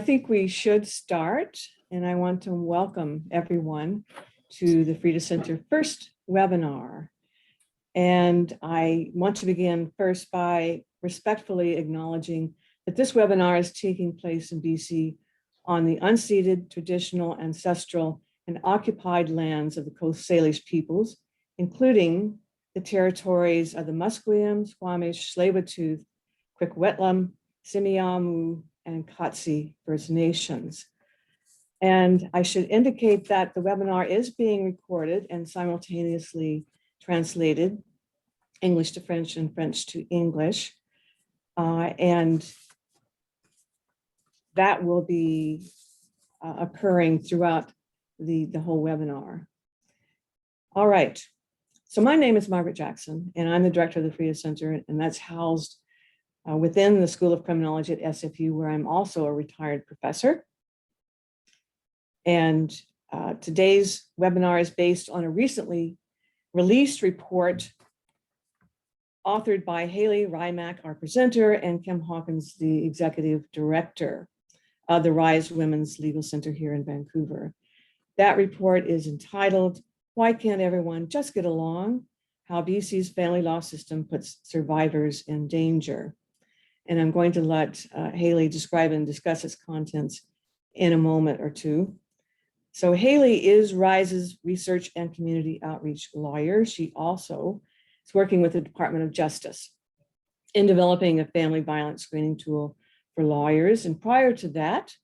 I think we should start, and I want to welcome everyone to the Frida Center first webinar. And I want to begin first by respectfully acknowledging that this webinar is taking place in BC on the unceded, traditional, ancestral, and occupied lands of the Coast Salish peoples, including the territories of the Musqueam, Squamish, Tsleil-Waututh, Quick-Wet'lam, Simiamu, and Katsi First Nations. And I should indicate that the webinar is being recorded and simultaneously translated English to French and French to English. And that will be occurring throughout the whole webinar. All right. So my name is Margaret Jackson, and I'm the director of the Frida Center, and that's housed within the School of Criminology at SFU, where I'm also a retired professor. And today's webinar is based on a recently released report authored by Haley Hrymak, our presenter, and Kim Hawkins, the executive director of the Rise Women's Legal Center here in Vancouver. That report is entitled, "Why Can't Everyone Just Get Along? How BC's family law system puts survivors in danger." And I'm going to let Haley describe and discuss its contents in a moment or two. So Haley is Rise's research and community outreach lawyer. She also is working with the Department of Justice in developing a family violence screening tool for lawyers. And prior to that,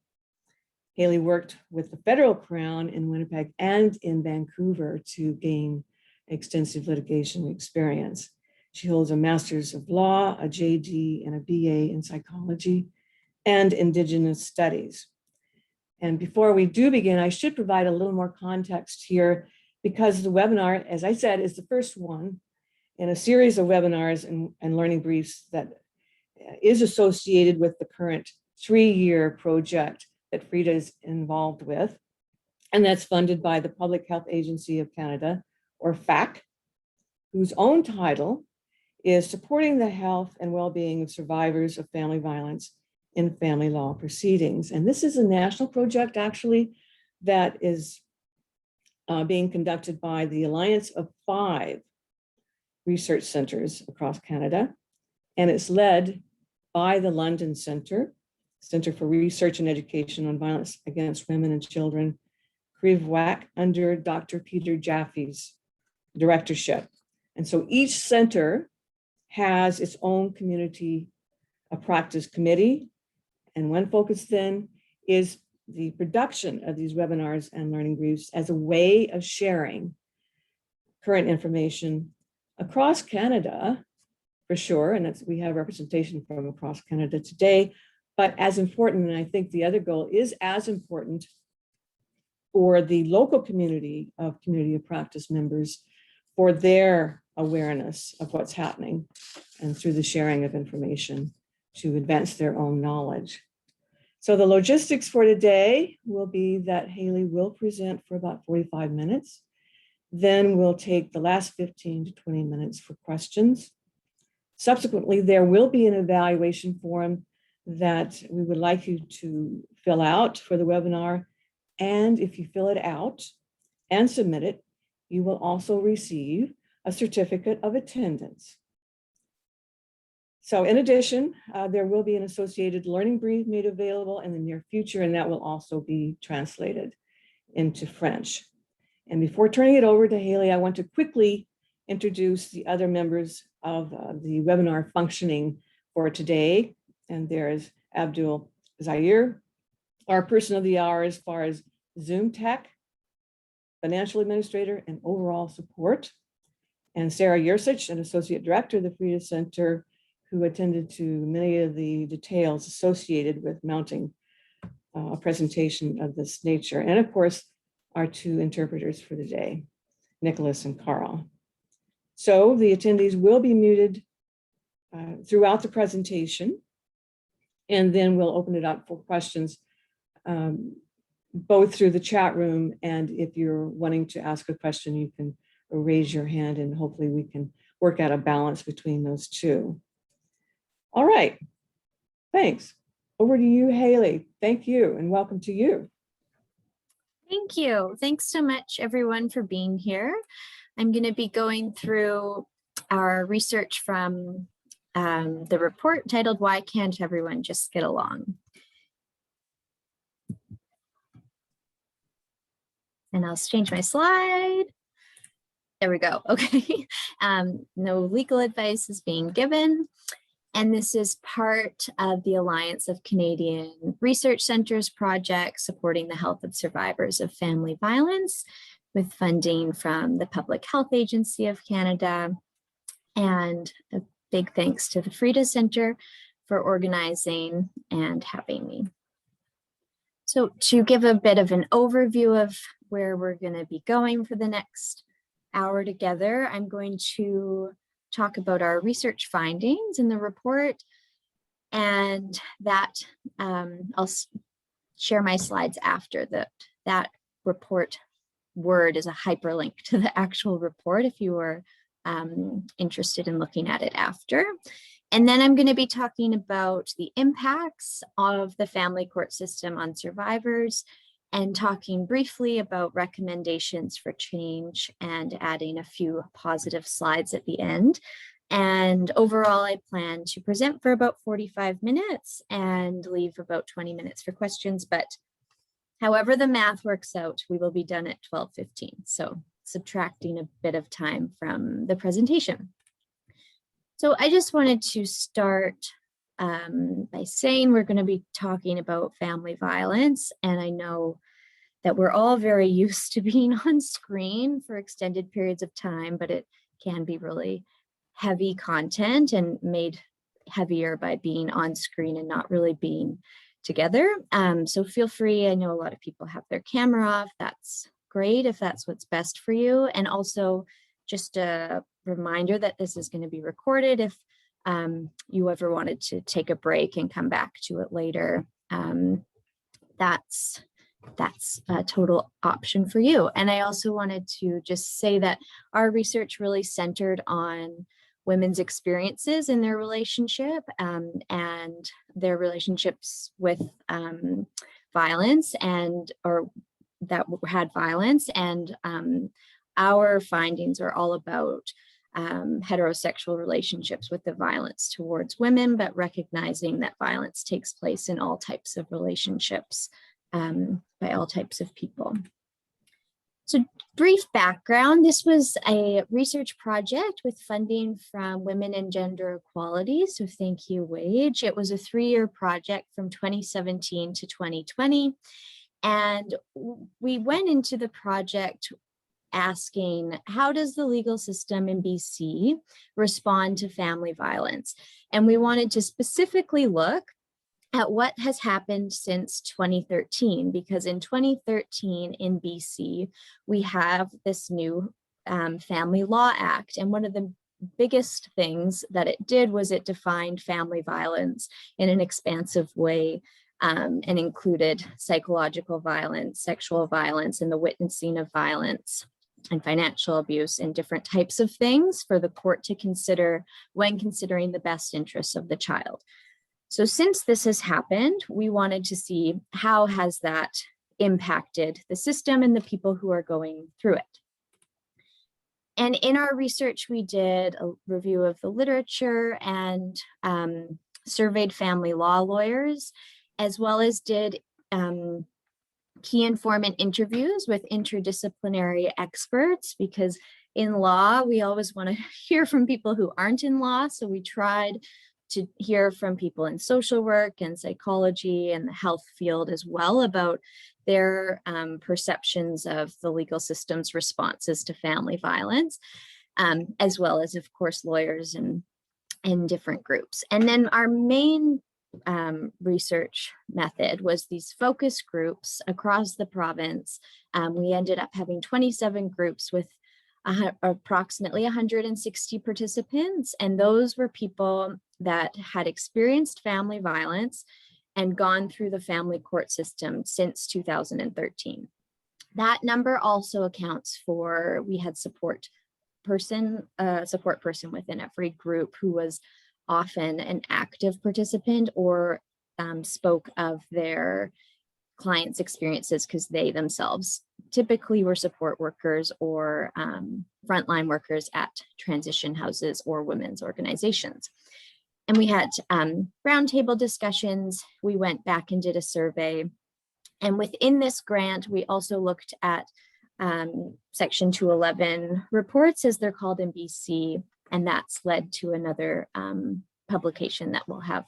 Haley worked with the federal crown in Winnipeg and in Vancouver to gain extensive litigation experience. She holds a Master's of Law, a JD, and a BA in Psychology and Indigenous Studies. And before we do begin, I should provide a little more context here because the webinar, as I said, is the first one in a series of webinars and learning briefs that is associated with the current 3-year project that Frida is involved with. And that's funded by the Public Health Agency of Canada, or PHAC, whose own title is Supporting the Health and Well-Being of Survivors of Family Violence in Family Law Proceedings. And this is a national project, actually, that is being conducted by the Alliance of 5 research centers across Canada. And it's led by the London Center for Research and Education on Violence Against Women and Children, Hrymak, under Dr. Peter Jaffe's directorship. And so each center has its own community practice committee. And one focus then is the production of these webinars and learning briefs as a way of sharing current information across Canada, for sure. And that's, we have representation from across Canada today, but as important, and I think the other goal is as important for the local community of practice members for their awareness of what's happening and through the sharing of information to advance their own knowledge. So the logistics for today will be that Haley will present for about 45 minutes. Then we'll take the last 15 to 20 minutes for questions. Subsequently, there will be an evaluation form that we would like you to fill out for the webinar. And if you fill it out and submit it, you will also receive a certificate of attendance. So in addition, there will be an associated learning brief made available in the near future, and that will also be translated into French. And before turning it over to Haley, I want to quickly introduce the other members of the webinar functioning for today. And there's Abdul Zaire, our person of the hour as far as Zoom tech, financial administrator, and overall support. And Sarah Yersich, an associate director of the Frida Center, who attended to many of the details associated with mounting a presentation of this nature. And of course, our 2 interpreters for the day, Nicholas and Carl. So the attendees will be muted throughout the presentation, and then we'll open it up for questions, both through the chat room, and if you're wanting to ask a question, you can raise your hand, and hopefully we can work out a balance between those two. All right, thanks. Over to you, Haley. Thank you and welcome to you. Thank you. Thanks so much, everyone, for being here. I'm going to be going through our research from the report titled, "Why Can't Everyone Just Get Along?" And I'll change my slide. There we go. Okay. No legal advice is being given. And this is part of the Alliance of Canadian Research Centres project supporting the health of survivors of family violence, with funding from the Public Health Agency of Canada. And a big thanks to the Frida Centre for organizing and having me. So to give a bit of an overview of where we're going to be going for the next hour together, I'm going to talk about our research findings in the report, and that I'll share my slides after that report word is a hyperlink to the actual report if you are interested in looking at it after. And then I'm going to be talking about the impacts of the family court system on survivors, and talking briefly about recommendations for change, and adding a few positive slides at the end. And overall, I plan to present for about 45 minutes and leave about 20 minutes for questions. But however the math works out, we will be done at 12:15. So subtracting a bit of time from the presentation. So I just wanted to start by saying we're going to be talking about family violence. And I know that we're all very used to being on screen for extended periods of time, but it can be really heavy content and made heavier by being on screen and not really being together. So feel free. I know a lot of people have their camera off. That's great if that's what's best for you. And also just a reminder that this is going to be recorded. If you ever wanted to take a break and come back to it later, that's a total option for you. And I also wanted to just say that our research really centered on women's experiences in their relationship and their relationships with violence or that had violence. And our findings are all about heterosexual relationships with the violence towards women, but recognizing that violence takes place in all types of relationships by all types of people. So brief background, this was a research project with funding from Women and Gender Equality. So thank you, WAGE. It was a 3-year project from 2017 to 2020. And we went into the project asking, how does the legal system in BC respond to family violence? And we wanted to specifically look at what has happened since 2013, because in 2013 in BC, we have this new Family Law Act. And one of the biggest things that it did was it defined family violence in an expansive way and included psychological violence, sexual violence, and the witnessing of violence and financial abuse and different types of things for the court to consider when considering the best interests of the child. So since this has happened, we wanted to see how has that impacted the system and the people who are going through it. And in our research, we did a review of the literature and surveyed family law lawyers, as well as did key informant interviews with interdisciplinary experts, because in law, we always want to hear from people who aren't in law. So we tried to hear from people in social work and psychology and the health field as well about their perceptions of the legal system's responses to family violence, as well as, of course, lawyers and different groups. And then our main research method was these focus groups across the province. We ended up having 27 groups with approximately 160 participants, and those were people that had experienced family violence and gone through the family court system since 2013. That number also accounts for, we had support person within every group who was often an active participant or spoke of their clients' experiences because they themselves typically were support workers or frontline workers at transition houses or women's organizations. And we had roundtable discussions. We went back and did a survey. And within this grant, we also looked at Section 211 reports, as they're called in BC, and that's led to another publication that we'll have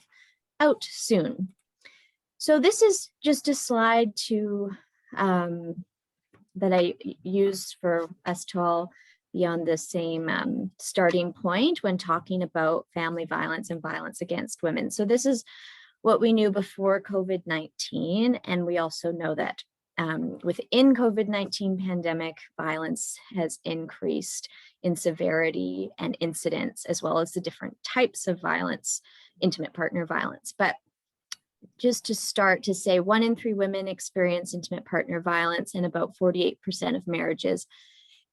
out soon. So this is just a slide that I used for us to all be on the same starting point when talking about family violence and violence against women. So this is what we knew before COVID-19, and we also know that within COVID-19 pandemic, violence has increased in severity and incidence, as well as the different types of violence, intimate partner violence. But just to start to say, 1 in 3 women experience intimate partner violence, and about 48% of marriages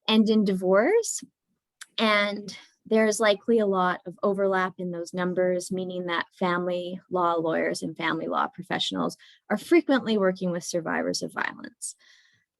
end in divorce. And there's likely a lot of overlap in those numbers, meaning that family law lawyers and family law professionals are frequently working with survivors of violence.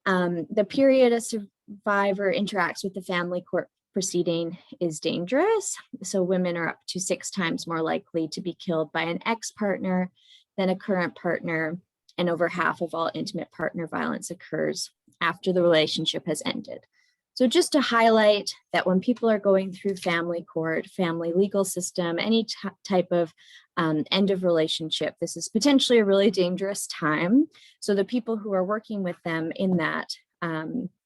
The period a survivor interacts with the family court proceeding is dangerous. So women are up to 6 times more likely to be killed by an ex-partner than a current partner, and over half of all intimate partner violence occurs after the relationship has ended. So just to highlight that when people are going through family court, family legal system, any type of end of relationship, this is potentially a really dangerous time. So the people who are working with them in that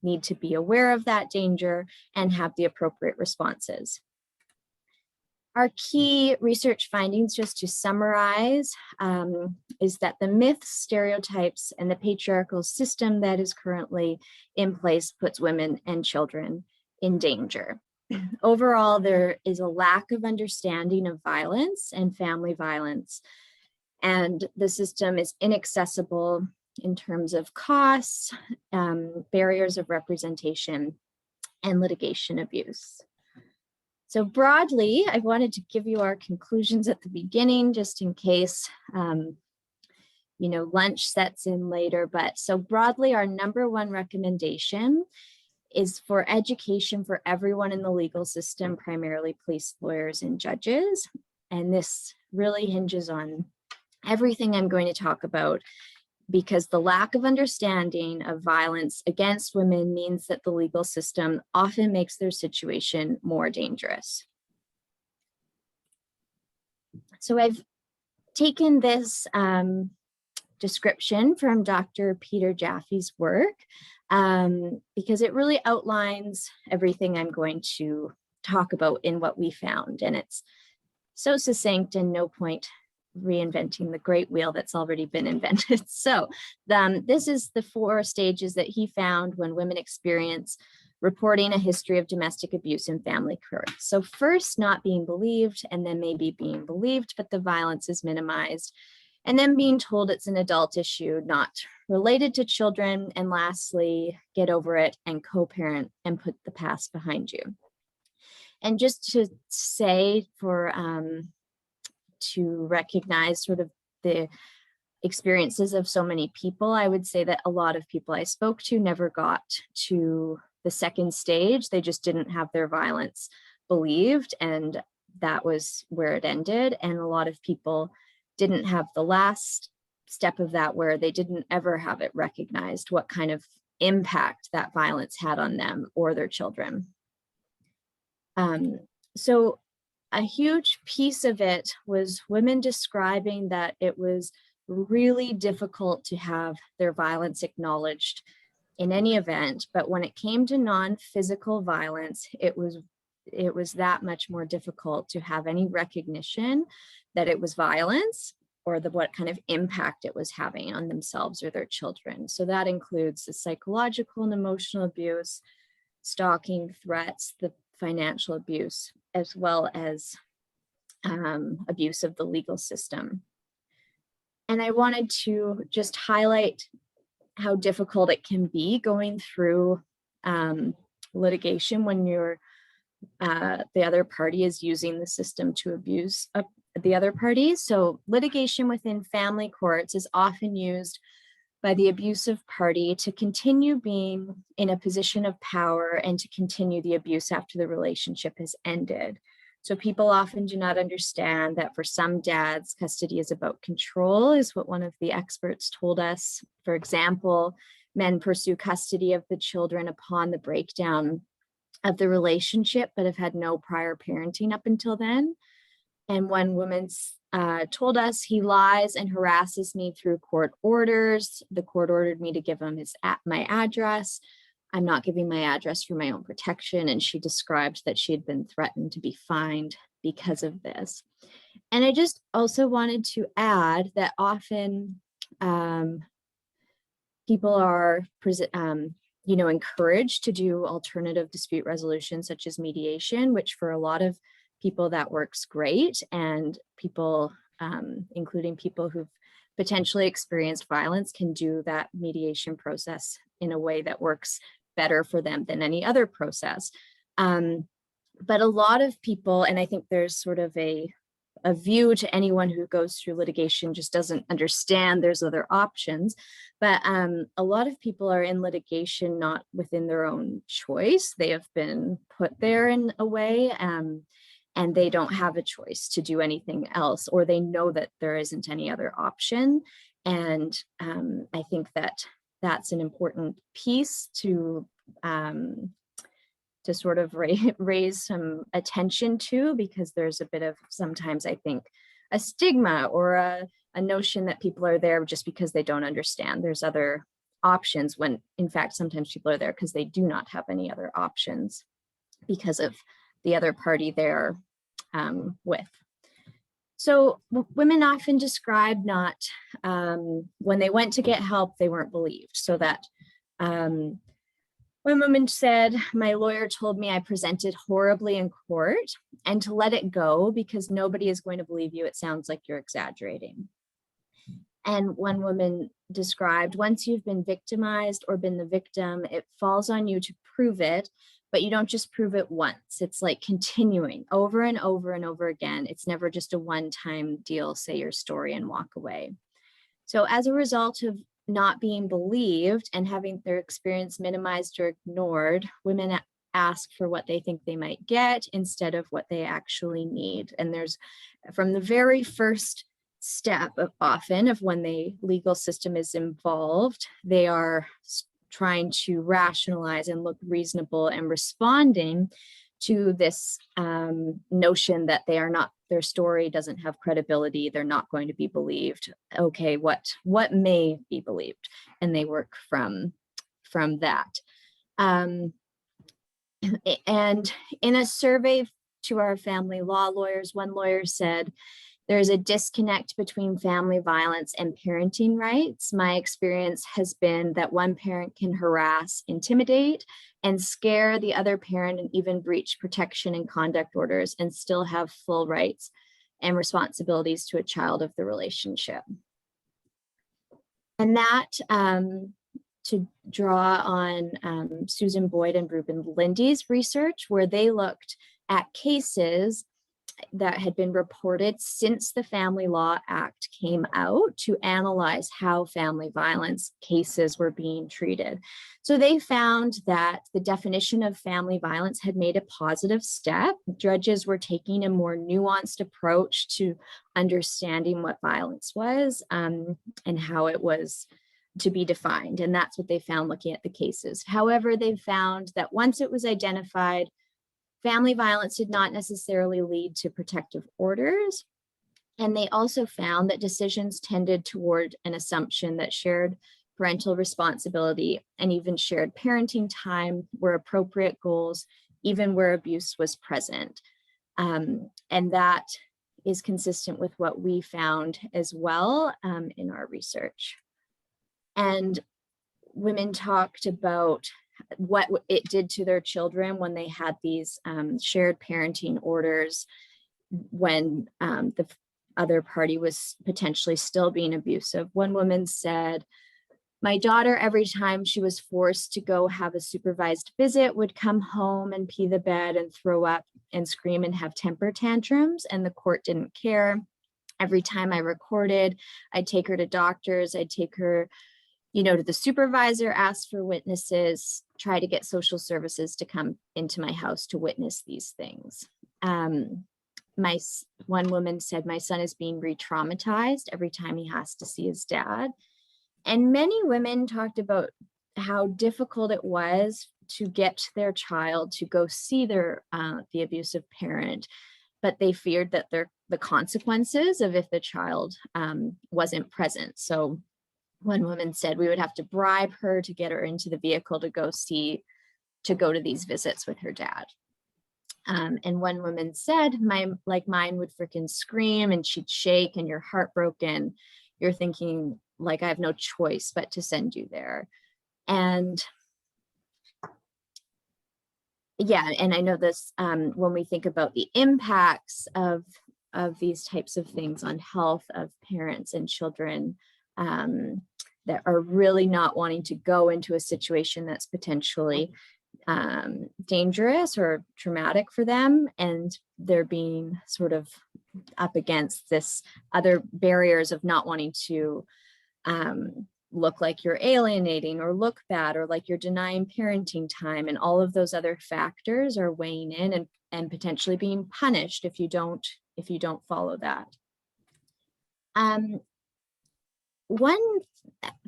need to be aware of that danger and have the appropriate responses. Our key research findings, just to summarize, is that the myths, stereotypes, and the patriarchal system that is currently in place puts women and children in danger. Overall, there is a lack of understanding of violence and family violence, and the system is inaccessible in terms of costs, barriers of representation, and litigation abuse. So broadly, I wanted to give you our conclusions at the beginning, just in case, lunch sets in later. But so broadly, our #1 recommendation is for education for everyone in the legal system, primarily police, lawyers, and judges. And this really hinges on everything I'm going to talk about, because the lack of understanding of violence against women means that the legal system often makes their situation more dangerous. So I've taken this description from Dr. Peter Jaffe's work because it really outlines everything I'm going to talk about in what we found. And it's so succinct and no point reinventing the great wheel that's already been invented. So this is the 4 stages that he found when women experience reporting a history of domestic abuse in family court. So first, not being believed, and then maybe being believed, but the violence is minimized, and then being told it's an adult issue, not related to children, and lastly, get over it and co-parent and put the past behind you. And just to say to recognize sort of the experiences of so many people, I would say that a lot of people I spoke to never got to the 2nd stage. They just didn't have their violence believed, and that was where it ended. And a lot of people didn't have the last step of that, where they didn't ever have it recognized what kind of impact that violence had on them or their children. So a huge piece of it was women describing that it was really difficult to have their violence acknowledged in any event, but when it came to non-physical violence, it was that much more difficult to have any recognition that it was violence or what kind of impact it was having on themselves or their children. So that includes the psychological and emotional abuse, stalking, threats, the financial abuse, as well as abuse of the legal system. And I wanted to just highlight how difficult it can be going through litigation when you're the other party is using the system to abuse the other parties. So litigation within family courts is often used by the abusive party to continue being in a position of power and to continue the abuse after the relationship has ended. So people often do not understand that for some dads, custody is about control, is what one of the experts told us. For example, men pursue custody of the children upon the breakdown of the relationship, but have had no prior parenting up until then. And one woman told us, he lies and harasses me through court orders. The court ordered me to give him my address. I'm not giving my address for my own protection. And she described that she had been threatened to be fined because of this. And I just also wanted to add that often people are encouraged to do alternative dispute resolution, such as mediation, which for a lot of people that works great, and people, including people who've potentially experienced violence, can do that mediation process in a way that works better for them than any other process. But a lot of people, and I think there's sort of a view to anyone who goes through litigation just doesn't understand there's other options. But a lot of people are in litigation not within their own choice. They have been put there in a way, and they don't have a choice to do anything else, or they know that there isn't any other option. And I think that that's an important piece to sort of raise some attention to, because there's a bit of, sometimes I think, a stigma or a notion that people are there just because they don't understand there's other options, when in fact sometimes people are there because they do not have any other options because of the other party they're with. So women often describe not, when they went to get help, they weren't believed. So that one woman said, my lawyer told me I presented horribly in court and to let it go because nobody is going to believe you. It sounds like you're exaggerating. And one woman described, once you've been victimized or been the victim, it falls on you to prove it, but you don't just prove it once. It's like continuing over and over and over again. It's never just a one-time deal, say your story and walk away. So as a result of not being believed and having their experience minimized or ignored, women ask for what they think they might get instead of what they actually need. And there's, from the very first step of often of when the legal system is involved, they are trying to rationalize and look reasonable and responding to this notion that they are not, their story doesn't have credibility, they're not going to be believed. Okay, what may be believed? And they work from that. And in a survey to our family law lawyers, one lawyer said, there's a disconnect between family violence and parenting rights. My experience has been that one parent can harass, intimidate, and scare the other parent and even breach protection and conduct orders and still have full rights and responsibilities to a child of the relationship. And that, to draw on Susan Boyd and Ruben Lindy's research, where they looked at cases that had been reported since the Family Law Act came out to analyze how family violence cases were being treated. So they found that the definition of family violence had made a positive step. Judges were taking a more nuanced approach to understanding what violence was and how it was to be defined. And that's what they found looking at the cases. However, they found that once it was identified, family violence did not necessarily lead to protective orders. And they also found that decisions tended toward an assumption that shared parental responsibility and even shared parenting time were appropriate goals, even where abuse was present. And that is consistent with what we found as well in our research. And women talked about what it did to their children when they had these shared parenting orders, when the other party was potentially still being abusive. One woman said, my daughter, every time she was forced to go have a supervised visit, would come home and pee the bed and throw up and scream and have temper tantrums, and the court didn't care. Every time I recorded, I'd take her to doctors, I'd take her, to the supervisor, ask for witnesses, try to get social services to come into my house to witness these things. One woman said, my son is being re-traumatized every time he has to see his dad. And many women talked about how difficult it was to get their child to go see the abusive parent, but they feared that the consequences of if the child wasn't present. So one woman said we would have to bribe her to get her into the vehicle to go to these visits with her dad. And one woman said, mine would freaking scream and she'd shake and you're heartbroken. You're thinking like, I have no choice but to send you there. And yeah, and I know this, when we think about the impacts of these types of things on health of parents and children, that are really not wanting to go into a situation that's potentially dangerous or traumatic for them, and they're being sort of up against this other barriers of not wanting to look like you're alienating or look bad or like you're denying parenting time, and all of those other factors are weighing in and potentially being punished if you don't follow that. One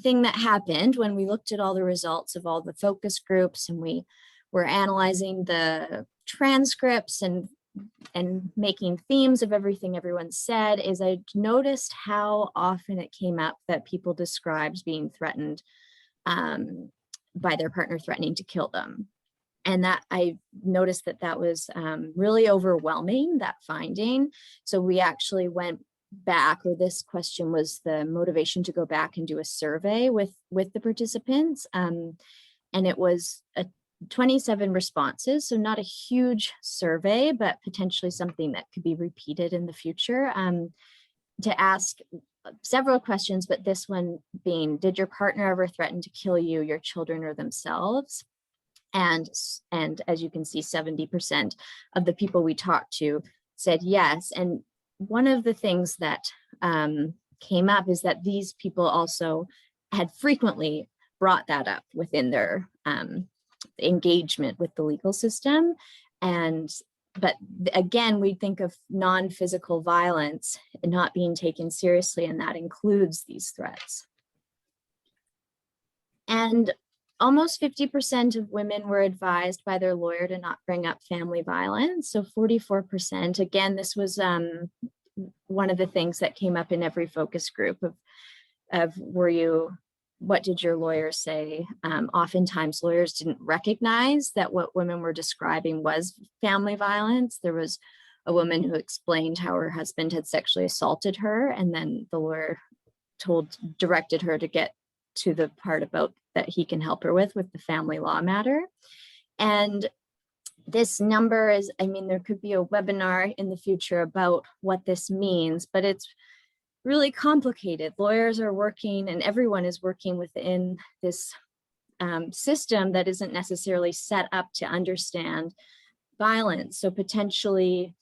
thing that happened when we looked at all the results of all the focus groups and we were analyzing the transcripts and making themes of everything everyone said is I noticed how often it came up that people described being threatened by their partner threatening to kill them. And that I noticed that was really overwhelming, that finding. So we actually went back, or this question was the motivation to go back and do a survey with the participants. And it was 27 responses, so not a huge survey, but potentially something that could be repeated in the future, to ask several questions, but this one being, did your partner ever threaten to kill you, your children, or themselves? And as you can see, 70% of the people we talked to said yes. And one of the things that came up is that these people also had frequently brought that up within their engagement with the legal system. But again, we think of non-physical violence not being taken seriously, and that includes these threats. And almost 50% of women were advised by their lawyer to not bring up family violence. So 44%, again, this was one of the things that came up in every focus group of what did your lawyer say? Oftentimes lawyers didn't recognize that what women were describing was family violence. There was a woman who explained how her husband had sexually assaulted her, and then the lawyer directed her to get to the part about that he can help her with the family law matter. And this number is, there could be a webinar in the future about what this means, but it's really complicated. Lawyers are working, and everyone is working within this system that isn't necessarily set up to understand violence. So potentially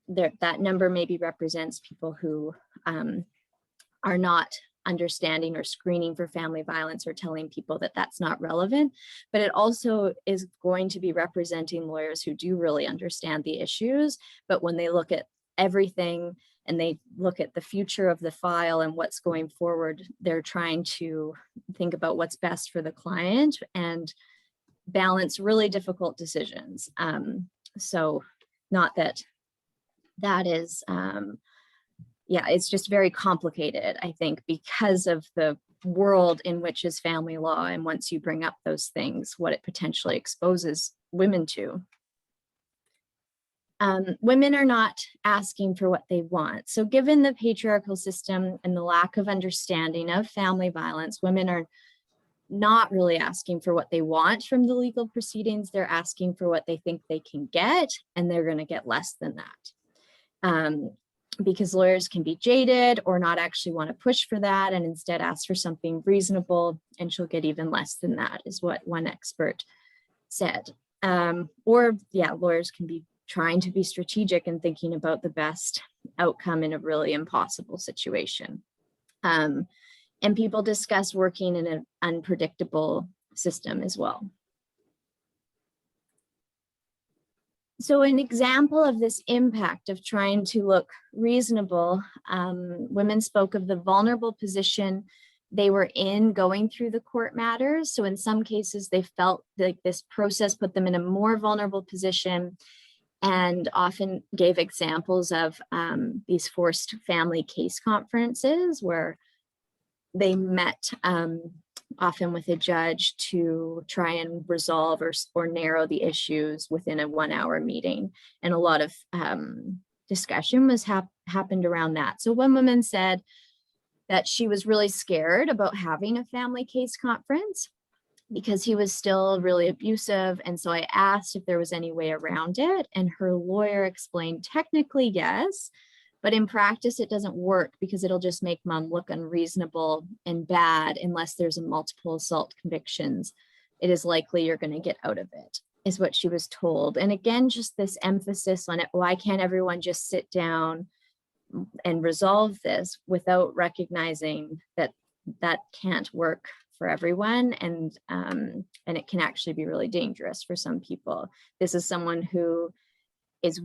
that number maybe represents people who are not understanding or screening for family violence or telling people that that's not relevant, but it also is going to be representing lawyers who do really understand the issues, but when they look at everything and they look at the future of the file and what's going forward, they're trying to think about what's best for the client and balance really difficult decisions. So not that is, it's just very complicated, I think, because of the world in which is family law. And once you bring up those things, what it potentially exposes women to. Women are not asking for what they want. So given the patriarchal system and the lack of understanding of family violence, women are not really asking for what they want from the legal proceedings. They're asking for what they think they can get, and they're going to get less than that. Because lawyers can be jaded or not actually want to push for that and instead ask for something reasonable, and she'll get even less than that, is what one expert said. Lawyers can be trying to be strategic and thinking about the best outcome in a really impossible situation. And people discuss working in an unpredictable system as well. So an example of this impact of trying to look reasonable, women spoke of the vulnerable position they were in going through the court matters. So in some cases, they felt like this process put them in a more vulnerable position, and often gave examples of these forced family case conferences where they met often with a judge to try and resolve or narrow the issues within a 1-hour meeting. And a lot of discussion was happened around that. So one woman said that she was really scared about having a family case conference because he was still really abusive. And so I asked if there was any way around it. And her lawyer explained technically yes, but in practice it doesn't work because it'll just make mom look unreasonable and bad unless there's a multiple assault convictions. It is likely you're going to get out of it, is what she was told. And again, just this emphasis on it. Why can't everyone just sit down and resolve this without recognizing that that can't work for everyone, and it can actually be really dangerous for some people. This is someone who is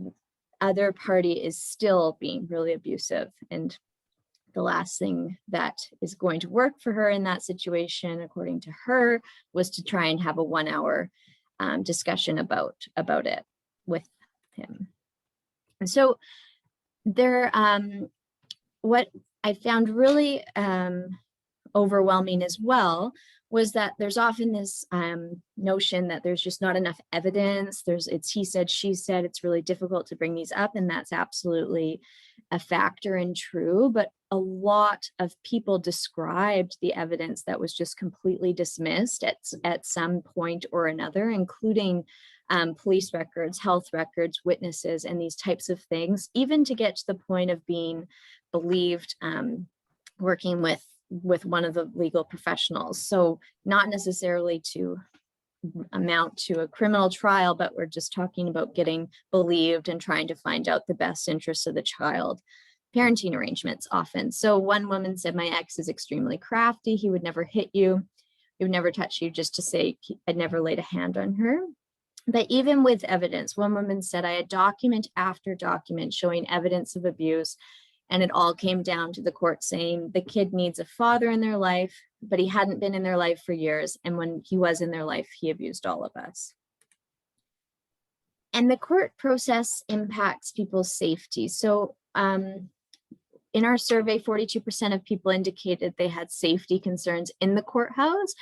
other party is still being really abusive, and the last thing that is going to work for her in that situation, according to her, was to try and have a 1-hour discussion about it with him. And so there, what I found really overwhelming as well was that there's often this notion that there's just not enough evidence. It's he said, she said, it's really difficult to bring these up, and that's absolutely a factor and true. But a lot of people described the evidence that was just completely dismissed at some point or another, including police records, health records, witnesses, and these types of things, even to get to the point of being believed working with one of the legal professionals. So not necessarily to amount to a criminal trial, but we're just talking about getting believed and trying to find out the best interests of the child. Parenting arrangements often. So one woman said, my ex is extremely crafty. He would never hit you. He would never touch you, just to say I'd never laid a hand on her. But even with evidence, one woman said, I had document after document showing evidence of abuse. And it all came down to the court saying the kid needs a father in their life, but he hadn't been in their life for years. And when he was in their life, he abused all of us. And the court process impacts people's safety. So in our survey, 42% of people indicated they had safety concerns in the courthouse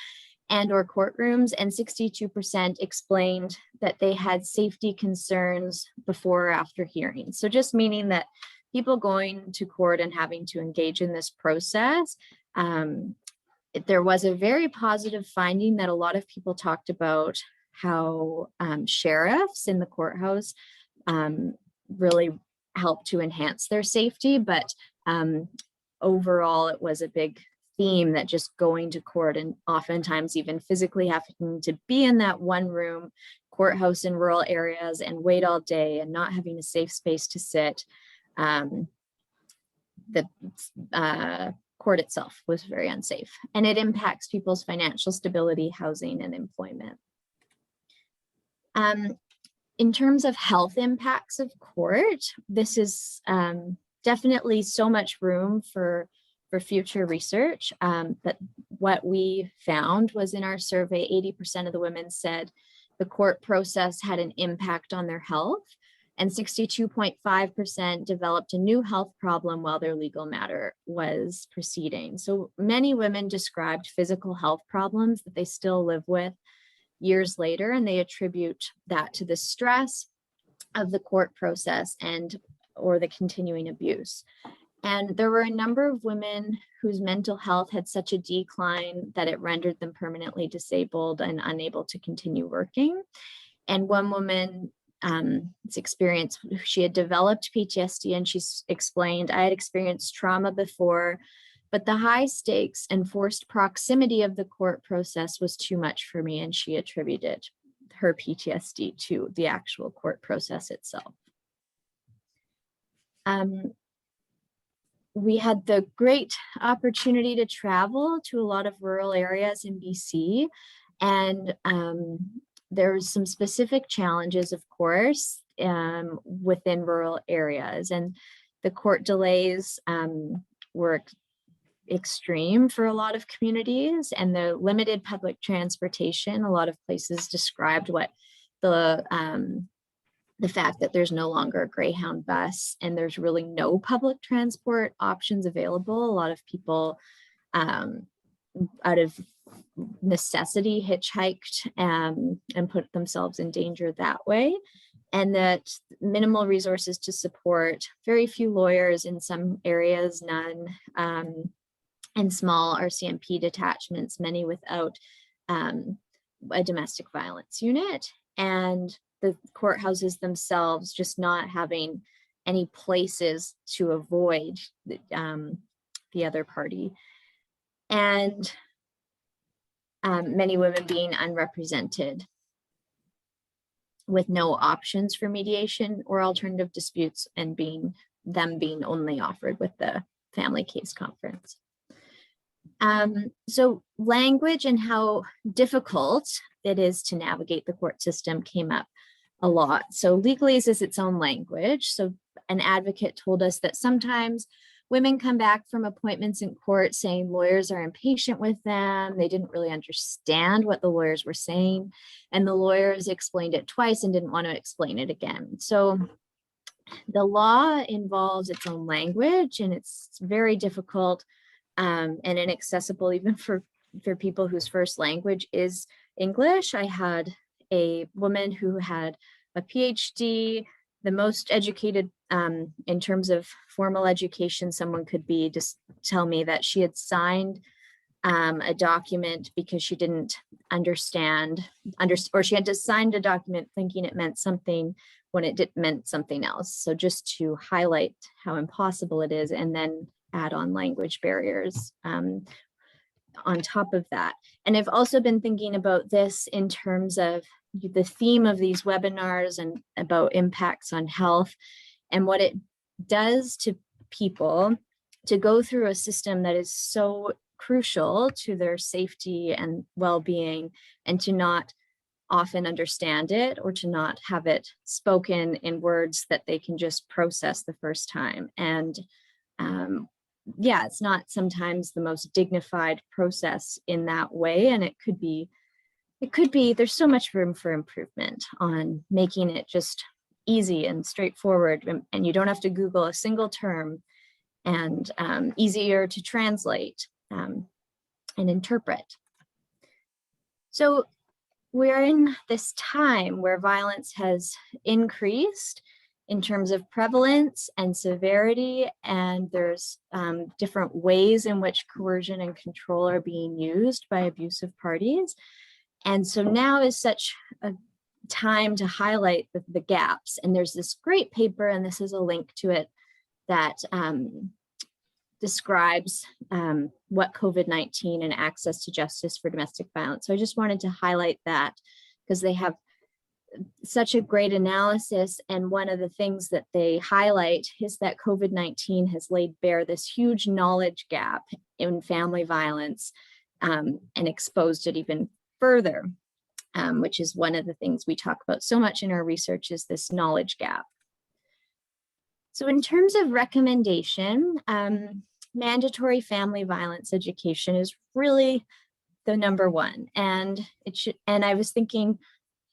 and or courtrooms, and 62% explained that they had safety concerns before or after hearings. So just meaning that people going to court and having to engage in this process, there was a very positive finding that a lot of people talked about how sheriffs in the courthouse really help to enhance their safety. But overall, it was a big theme that just going to court and oftentimes even physically having to be in that one room courthouse in rural areas and wait all day and not having a safe space to sit. The court itself was very unsafe, and it impacts people's financial stability, housing, and employment. In terms of health impacts of court, this is definitely so much room for future research. But what we found was in our survey, 80% of the women said the court process had an impact on their health, and 62.5% developed a new health problem while their legal matter was proceeding. So many women described physical health problems that they still live with years later, and they attribute that to the stress of the court process or the continuing abuse. And there were a number of women whose mental health had such a decline that it rendered them permanently disabled and unable to continue working. And one woman experienced, she had developed PTSD, and she explained, I had experienced trauma before, but the high stakes and forced proximity of the court process was too much for me. And she attributed her PTSD to the actual court process itself. We had the great opportunity to travel to a lot of rural areas in BC, and there was some specific challenges, of course, within rural areas, and the court delays were extreme for a lot of communities, and the limited public transportation. A lot of places described what the fact that there's no longer a Greyhound bus and there's really no public transport options available. A lot of people out of necessity hitchhiked and put themselves in danger that way. And that minimal resources to support, very few lawyers in some areas, none, and small RCMP detachments, many without a domestic violence unit, and the courthouses themselves just not having any places to avoid the other party, and many women being unrepresented with no options for mediation or alternative disputes, and them being only offered with the family case conference. So language and how difficult it is to navigate the court system came up a lot. So legalese is its own language. So an advocate told us that sometimes women come back from appointments in court saying lawyers are impatient with them. They didn't really understand what the lawyers were saying, and the lawyers explained it twice and didn't want to explain it again. So the law involves its own language, and it's very difficult and inaccessible even for people whose first language is English. I had a woman who had a PhD, the most educated in terms of formal education someone could be, just tell me that she had signed a document because she didn't understand, or she had just signed a document thinking it meant something when it meant something else. So just to highlight how impossible it is, and then add on language barriers on top of that. And I've also been thinking about this in terms of the theme of these webinars and about impacts on health and what it does to people to go through a system that is so crucial to their safety and well-being, and to not often understand it, or to not have it spoken in words that they can just process the first time. And yeah, it's not sometimes the most dignified process in that way. And it could be, there's so much room for improvement on making it just easy and straightforward. And you don't have to Google a single term, and easier to translate and interpret. So we're in this time where violence has increased in terms of prevalence and severity, and there's different ways in which coercion and control are being used by abusive parties. And so now is such a time to highlight the gaps. And there's this great paper, and this is a link to it, that describes what COVID-19 and access to justice for domestic violence. So I just wanted to highlight that because they have such a great analysis. And one of the things that they highlight is that COVID-19 has laid bare this huge knowledge gap in family violence and exposed it even further, which is one of the things we talk about so much in our research, is this knowledge gap. So in terms of recommendation, mandatory family violence education is really the number one. And I was thinking,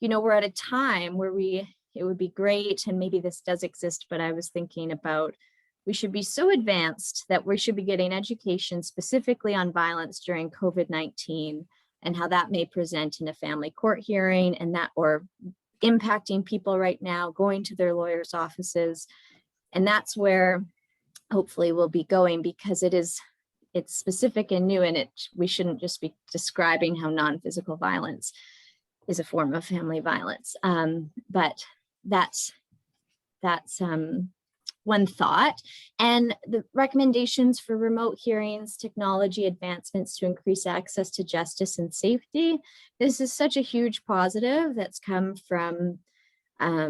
we're at a time where it would be great, and maybe this does exist, but I was thinking about, we should be so advanced that we should be getting education specifically on violence during COVID-19 and how that may present in a family court hearing, and that, or impacting people right now going to their lawyers' offices. And that's where hopefully we'll be going, because it's specific and new, and we shouldn't just be describing how non-physical violence is a form of family violence. But that's one thought. And the recommendations for remote hearings, technology advancements to increase access to justice and safety. This is such a huge positive that's come from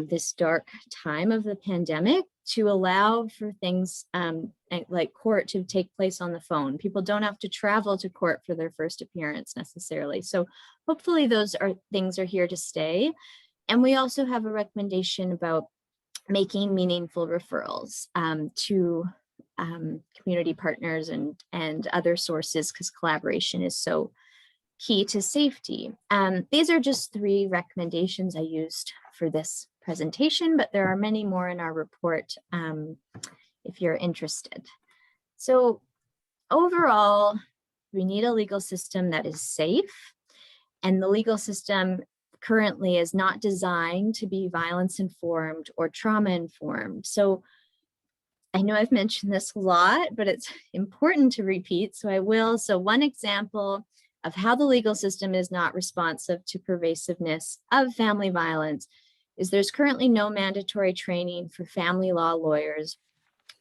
this dark time of the pandemic to allow for things like court to take place on the phone. People don't have to travel to court for their first appearance necessarily. So hopefully those things are here to stay. And we also have a recommendation about making meaningful referrals to community partners and other sources, because collaboration is so key to safety. These are just 3 recommendations I used for this presentation, but there are many more in our report if you're interested. So overall, we need a legal system that is safe, and the legal system currently is not designed to be violence informed or trauma informed. So I know I've mentioned this a lot, but it's important to repeat, so I will. So one example of how the legal system is not responsive to pervasiveness of family violence is there's currently no mandatory training for family law lawyers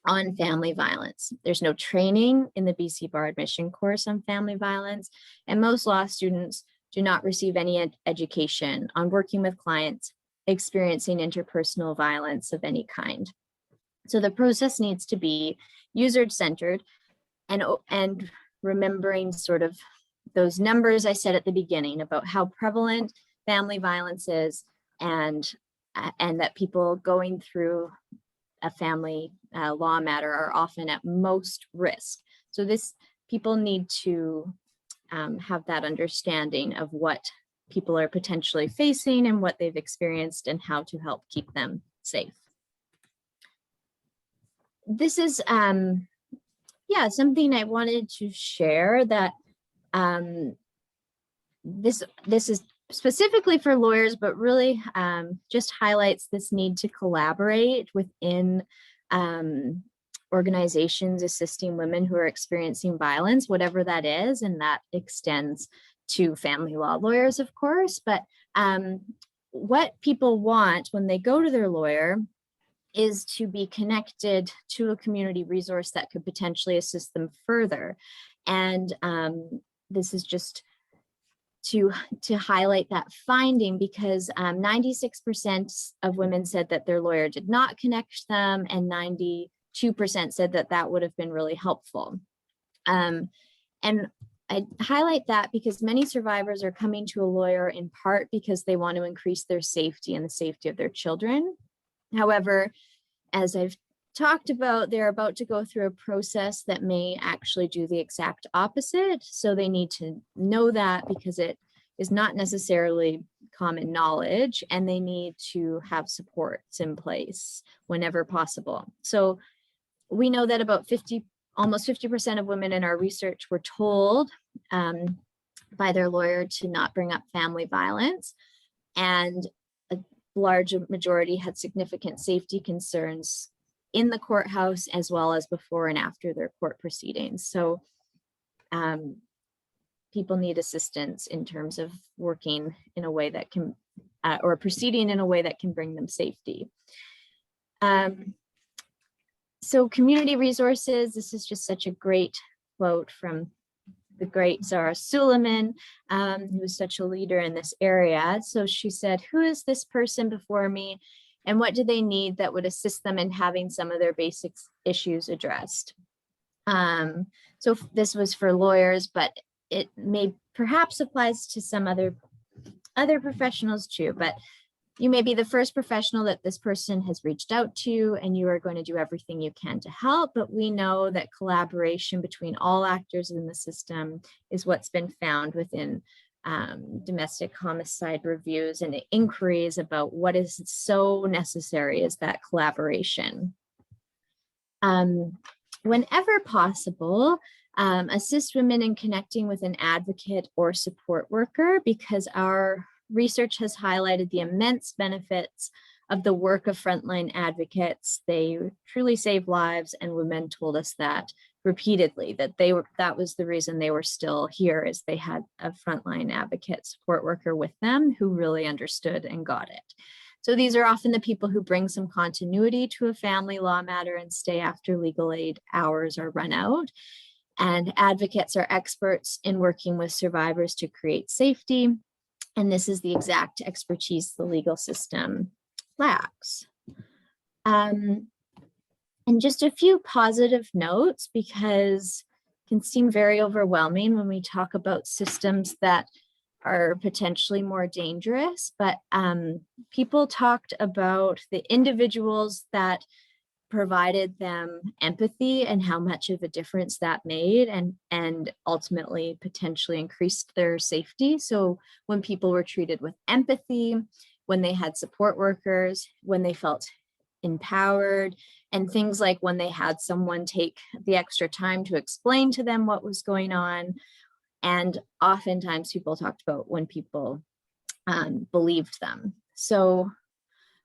on family violence. There's no training in the BC Bar admission course on family violence, and most law students do not receive any education on working with clients experiencing interpersonal violence of any kind. So the process needs to be user-centered and remembering sort of those numbers I said at the beginning about how prevalent family violence is, and that people going through a family law matter are often at most risk. So people need to have that understanding of what people are potentially facing and what they've experienced and how to help keep them safe. This is something I wanted to share, that this is specifically for lawyers, but really just highlights this need to collaborate within organizations assisting women who are experiencing violence, whatever that is, and that extends to family law lawyers, of course. But what people want when they go to their lawyer is to be connected to a community resource that could potentially assist them further. And this is just to highlight that finding, because 96% of women said that their lawyer did not connect them, and 92% said that that would have been really helpful. And I highlight that because many survivors are coming to a lawyer in part because they want to increase their safety and the safety of their children. However, as I've talked about, they're about to go through a process that may actually do the exact opposite. So they need to know that, because it is not necessarily common knowledge, and they need to have supports in place whenever possible. So we know that about almost 50% of women in our research were told by their lawyer to not bring up family violence, and a large majority had significant safety concerns in the courthouse as well as before and after their court proceedings. So people need assistance in terms of working in a way that can, or proceeding in a way that can bring them safety. So community resources, this is just such a great quote from the great Zara Suleiman, who was such a leader in this area. So she said, "Who is this person before me, and what do they need that would assist them in having some of their basic issues addressed?" So this was for lawyers, but it may perhaps applies to some other professionals too. But you may be the first professional that this person has reached out to, and you are going to do everything you can to help. But we know that collaboration between all actors in the system is what's been found within domestic homicide reviews and inquiries about what is so necessary is that collaboration. Whenever possible, assist women in connecting with an advocate or support worker, because our research has highlighted the immense benefits of the work of frontline advocates. They truly save lives, and women told us that repeatedly, that was the reason they were still here, is they had a frontline advocate support worker with them who really understood and got it. So these are often the people who bring some continuity to a family law matter and stay after legal aid hours are run out. And advocates are experts in working with survivors to create safety. And this is the exact expertise the legal system lacks. And just a few positive notes, because it can seem very overwhelming when we talk about systems that are potentially more dangerous, but people talked about the individuals that provided them empathy and how much of a difference that made, and ultimately potentially increased their safety. So when people were treated with empathy, when they had support workers, when they felt empowered, and things like when they had someone take the extra time to explain to them what was going on. And oftentimes people talked about when people believed them. So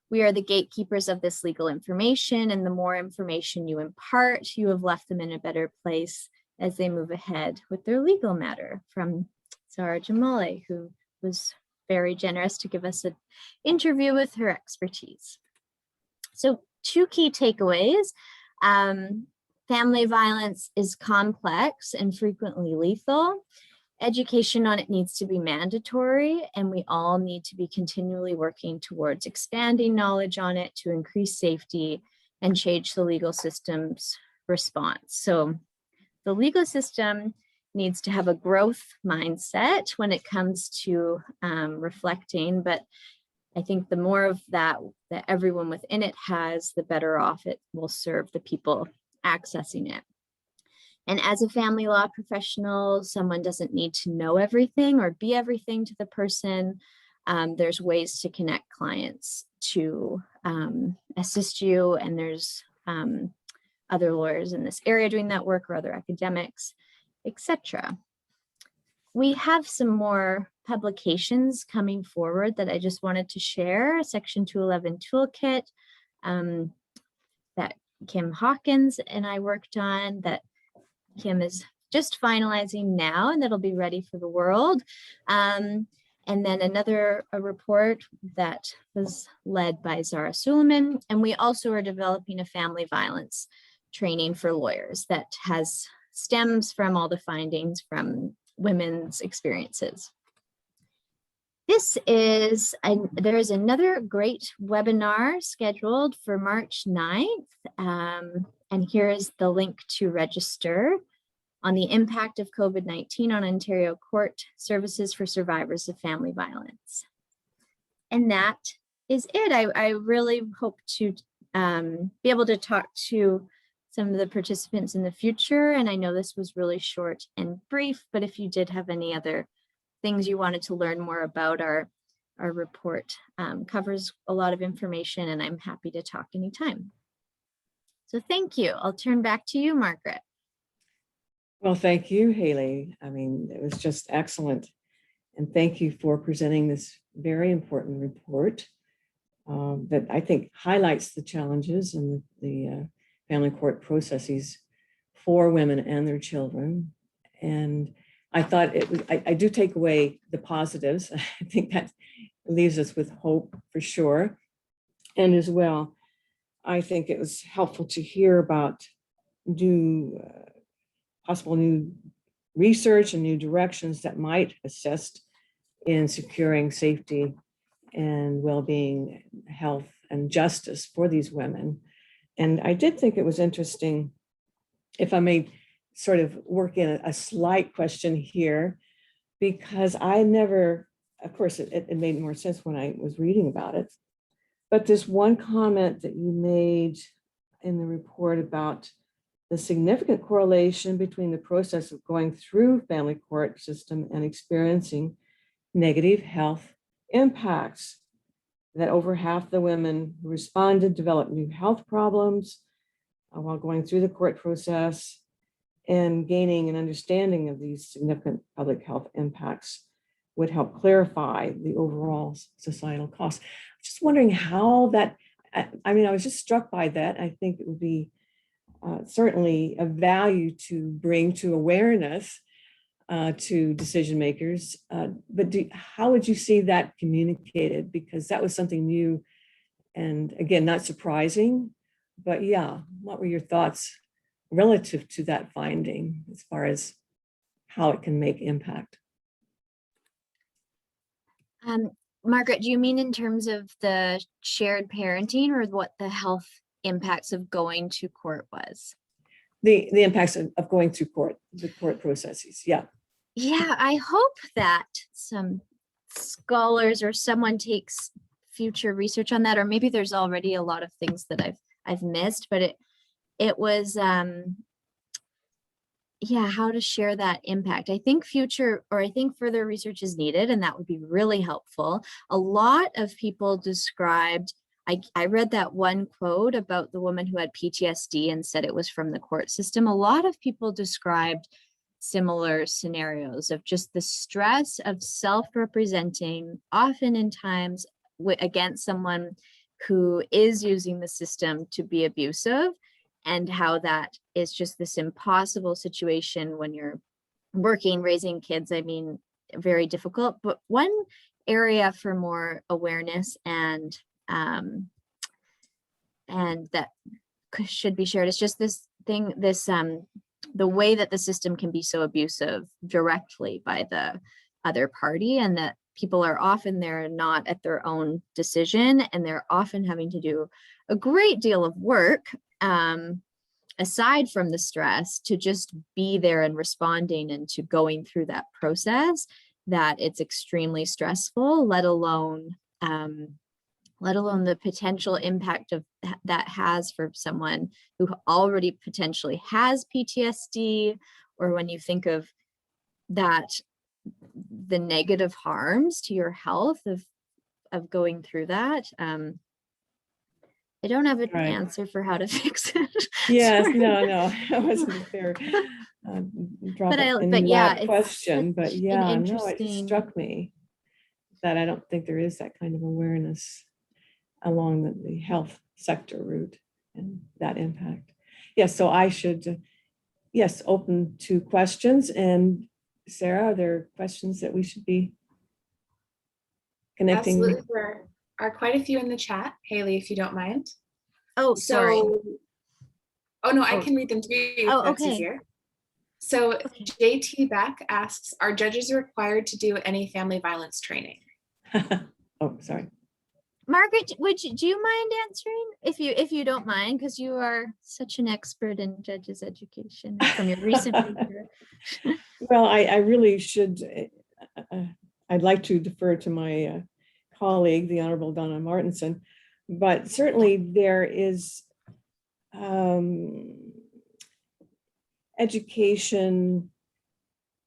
we are the gatekeepers of this legal information, and the more information you impart, you have left them in a better place as they move ahead with their legal matter. From Zara Jamale, who was very generous to give us an interview with her expertise. So 2 key takeaways. Family violence is complex and frequently lethal. Education on it needs to be mandatory, and we all need to be continually working towards expanding knowledge on it to increase safety and change the legal system's response. So the legal system needs to have a growth mindset when it comes to reflecting, but I think the more of that everyone within it has, the better off it will serve the people accessing it. And as a family law professional, someone doesn't need to know everything or be everything to the person. There's ways to connect clients to assist you, and there's other lawyers in this area doing that work, or other academics, etc. We have some more publications coming forward that I just wanted to share. Section 211 Toolkit that Kim Hawkins and I worked on, that Kim is just finalizing now, and that'll be ready for the world. And then a report that was led by Zara Suleiman. And we also are developing a family violence training for lawyers that stems from all the findings from women's experiences. There is another great webinar scheduled for March 9th. And here is the link to register, on the impact of COVID-19 on Ontario court services for survivors of family violence. And that is it. I really hope to be able to talk to some of the participants in the future. And I know this was really short and brief, but if you did have any other things you wanted to learn more about, our report covers a lot of information, and I'm happy to talk anytime. So thank you. I'll turn back to you, Margaret. Well, thank you, Haley. I mean, it was just excellent. And thank you for presenting this very important report that I think highlights the challenges in the family court processes for women and their children. And I thought I do take away the positives. I think that leaves us with hope for sure. And as well, I think it was helpful to hear about possible new research and new directions that might assist in securing safety and well-being, health, and justice for these women. And I did think it was interesting, if I may sort of work in a slight question here, because I never, of course, it made more sense when I was reading about it, but this one comment that you made in the report about the significant correlation between the process of going through family court system and experiencing negative health impacts, that over half the women who responded developed new health problems while going through the court process, and gaining an understanding of these significant public health impacts would help clarify the overall societal costs. Just wondering how that, I mean, I was just struck by that. I think it would be certainly a value to bring to awareness to decision makers. But how would you see that communicated? Because that was something new And again, not surprising, but yeah, what were your thoughts relative to that finding as far as how it can make impact? Margaret, do you mean in terms of the shared parenting or what the health impacts of going to court was? The impacts of going through court, the court processes. Yeah. Yeah, I hope that some scholars or someone takes future research on that, or maybe there's already a lot of things that I've missed, but it was yeah, how to share that impact. I think further research is needed, and that would be really helpful. A lot of people described, I read that one quote about the woman who had PTSD and said it was from the court system. A lot of people described similar scenarios of just the stress of self-representing, often in times against someone who is using the system to be abusive, and how that is just this impossible situation when you're working, raising kids. I mean, very difficult. But one area for more awareness and that should be shared is just this thing, the way that the system can be so abusive directly by the other party, and that people are often there not at their own decision, and they're often having to do a great deal of work aside from the stress to just be there and responding and to going through that process, that it's extremely stressful, let alone the potential impact of that has for someone who already potentially has PTSD, or when you think of that, the negative harms to your health of going through that. I don't have an answer for how to fix it. Yes, no, that wasn't a fair question, but yeah, no, it just struck me that I don't think there is that kind of awareness along the health sector route and that impact. Yes, so I should, yes, open to questions. And Sarah, are there questions that we should be connecting? Absolutely, there are quite a few in the chat. Haley, if you don't mind. Oh, sorry. Oh no, I can read them to you if that's easier. So JT Beck asks, are judges required to do any family violence training? Oh, sorry. Margaret, do you mind answering if you don't mind, because you are such an expert in judges education from your recent paper. Well, I really should, I'd like to defer to my colleague, the Honorable Donna Martinson, but certainly there is education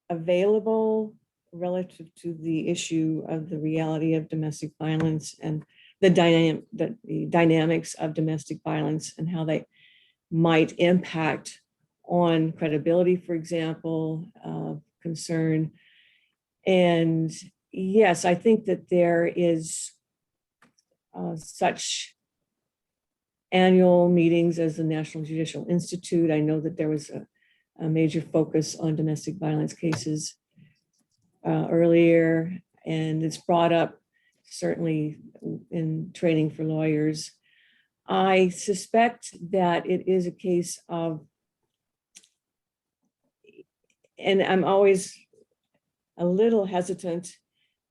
available relative to the issue of the reality of domestic violence and the dynamics of domestic violence and how they might impact on credibility, for example, concern. And yes, I think that there is such annual meetings as the National Judicial Institute. I know that there was a major focus on domestic violence cases earlier, and it's brought up certainly in training for lawyers. I suspect that it is a case of, and I'm always a little hesitant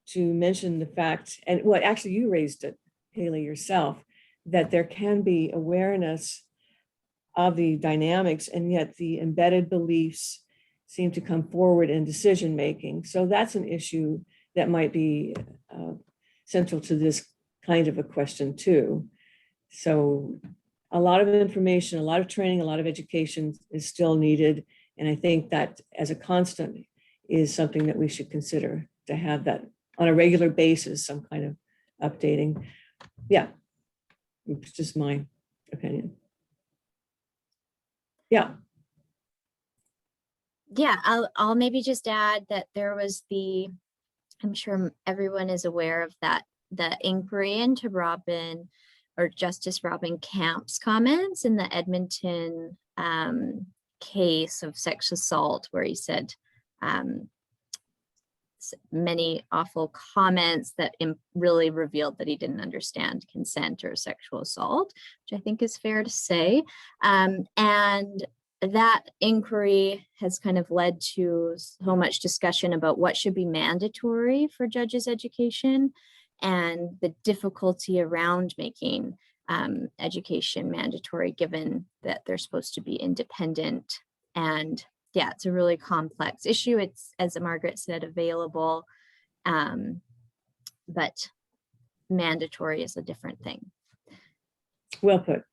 to mention the fact, and well, actually you raised it, Haley, yourself, that there can be awareness of the dynamics, and yet the embedded beliefs seem to come forward in decision making. So that's an issue that might be central to this kind of a question too. So a lot of information, a lot of training, a lot of education is still needed. And I think that as a constant is something that we should consider, to have that on a regular basis, some kind of updating. Yeah, it's just my opinion. Yeah. Yeah, I'll maybe just add that there was I'm sure everyone is aware of that, the inquiry into Robin or Justice Robin Camp's comments in the Edmonton case of sexual assault, where he said many awful comments that really revealed that he didn't understand consent or sexual assault, which I think is fair to say. And that inquiry has kind of led to so much discussion about what should be mandatory for judges' education and the difficulty around making education mandatory, given that they're supposed to be independent. And yeah, it's a really complex issue. It's, as Margaret said, available, but mandatory is a different thing. Well put.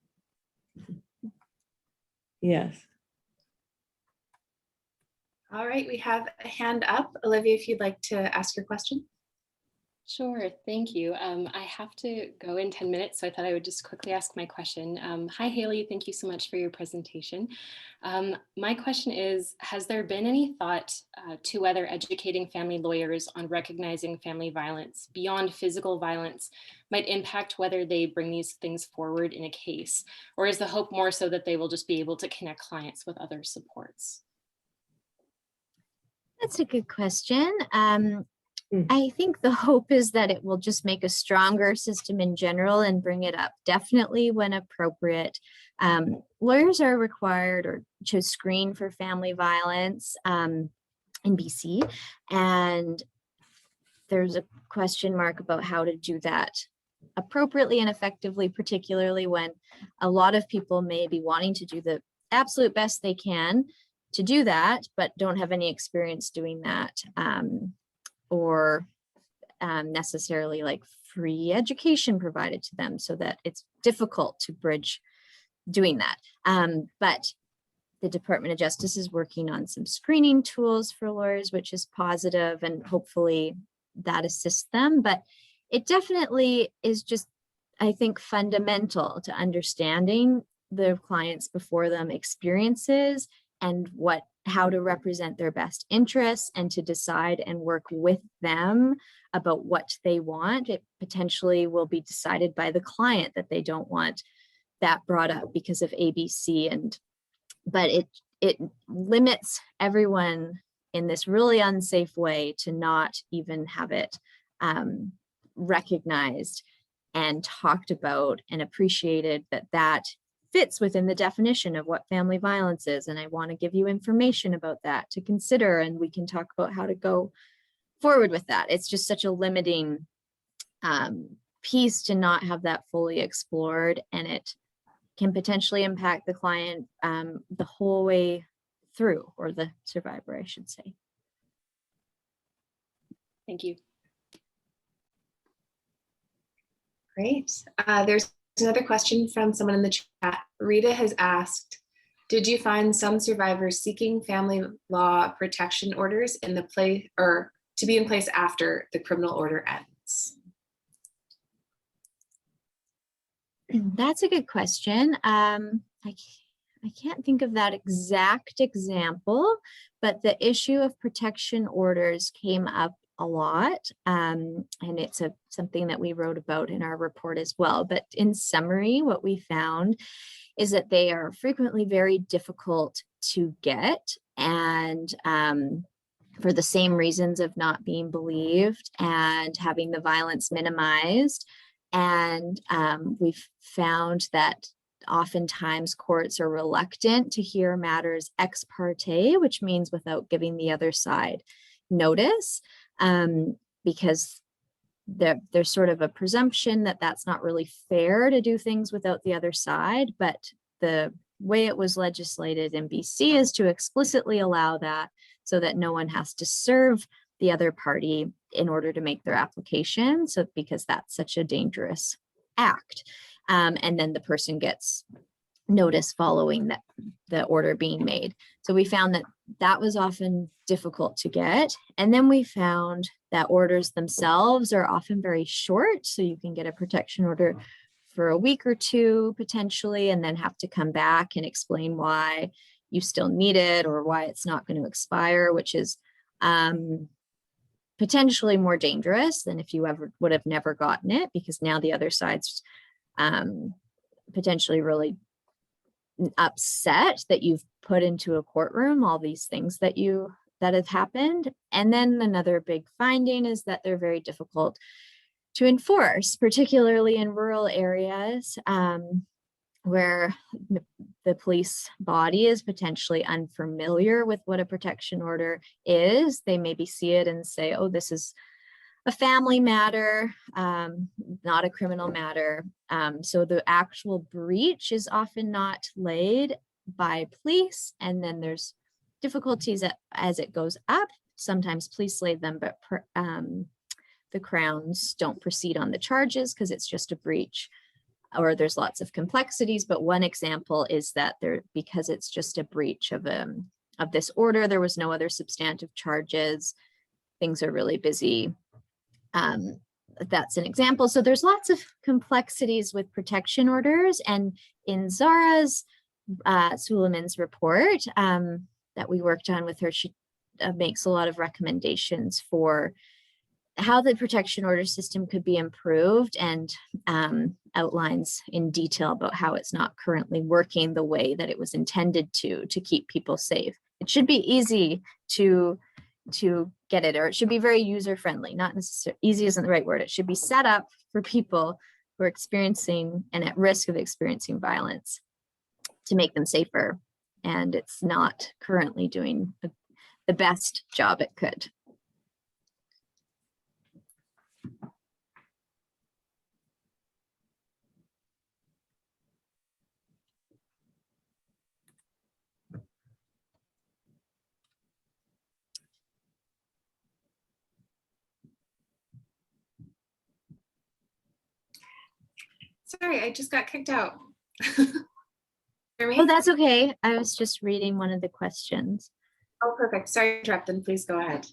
Yes. All right, we have a hand up. Olivia, if you'd like to ask your question. Sure, thank you. I have to go in 10 minutes, so I thought I would just quickly ask my question. Hi, Haley, thank you so much for your presentation. My question is, has there been any thought to whether educating family lawyers on recognizing family violence beyond physical violence might impact whether they bring these things forward in a case? Or is the hope more so that they will just be able to connect clients with other supports? That's a good question. I think the hope is that it will just make a stronger system in general and bring it up definitely when appropriate. Lawyers are required or to screen for family violence in BC, and there's a question mark about how to do that appropriately and effectively, particularly when a lot of people may be wanting to do the absolute best they can to do that, but don't have any experience doing that. Or necessarily like free education provided to them, so that it's difficult to bridge doing that. But the Department of Justice is working on some screening tools for lawyers, which is positive, and hopefully that assists them. But it definitely is just, I think, fundamental to understanding the clients before them experiences and how to represent their best interests, and to decide and work with them about what they want. It potentially will be decided by the client that they don't want that brought up because of ABC, but it limits everyone in this really unsafe way to not even have it recognized and talked about and appreciated that fits within the definition of what family violence is. And I want to give you information about that to consider, and we can talk about how to go forward with that. It's just such a limiting piece to not have that fully explored, and it can potentially impact the client the whole way through, or the survivor, I should say. Thank you. Great. There's another question from someone in the chat. Rita has asked, did you find some survivors seeking family law protection orders in the place, or to be in place after the criminal order ends? That's a good question. I can't think of that exact example, but the issue of protection orders came up a lot, and it's something that we wrote about in our report as well. But in summary, what we found is that they are frequently very difficult to get, and for the same reasons of not being believed and having the violence minimized. And we've found that oftentimes courts are reluctant to hear matters ex parte, which means without giving the other side notice, because there's sort of a presumption that that's not really fair to do things without the other side. But the way it was legislated in BC is to explicitly allow that, so that no one has to serve the other party in order to make their application. So because that's such a dangerous act. And then the person gets notice following the order being made. So we found that was often difficult to get. And then we found that orders themselves are often very short. So you can get a protection order for a week or two potentially, and then have to come back and explain why you still need it or why it's not going to expire, which is potentially more dangerous than if you would have never gotten it, because now the other side's potentially really upset that you've put into a courtroom all these things that you that have happened. And then another big finding is that they're very difficult to enforce, particularly in rural areas where the police body is potentially unfamiliar with what a protection order is. They maybe see it and say, oh, this is a family matter, not a criminal matter. So the actual breach is often not laid by police. And then there's difficulties as it goes up. Sometimes police lay them, but the Crowns don't proceed on the charges because it's just a breach, or there's lots of complexities. But one example is that because it's just a breach of this order, there was no other substantive charges. Things are really busy. That's an example. So there's lots of complexities with protection orders. And in Zara's Suleiman's report that we worked on with her, she makes a lot of recommendations for how the protection order system could be improved, and outlines in detail about how it's not currently working the way that it was intended to keep people safe. It should be easy to get it, or it should be very user friendly. Not necessarily, easy isn't the right word. It should be set up for people who are experiencing and at risk of experiencing violence to make them safer. And it's not currently doing the best job it could. Sorry, I just got kicked out. Hear me? Oh, that's okay. I was just reading one of the questions. Oh, perfect. Sorry to interrupt, then please go ahead.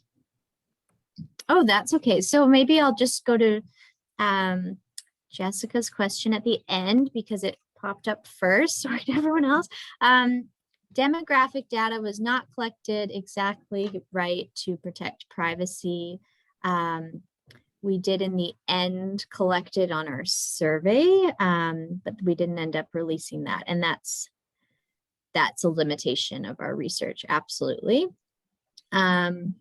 Oh, that's okay. So maybe I'll just go to Jessica's question at the end because it popped up first. Sorry to everyone else. Demographic data was not collected exactly right to protect privacy. We did in the end collect it on our survey, but we didn't end up releasing that. And that's a limitation of our research, absolutely. The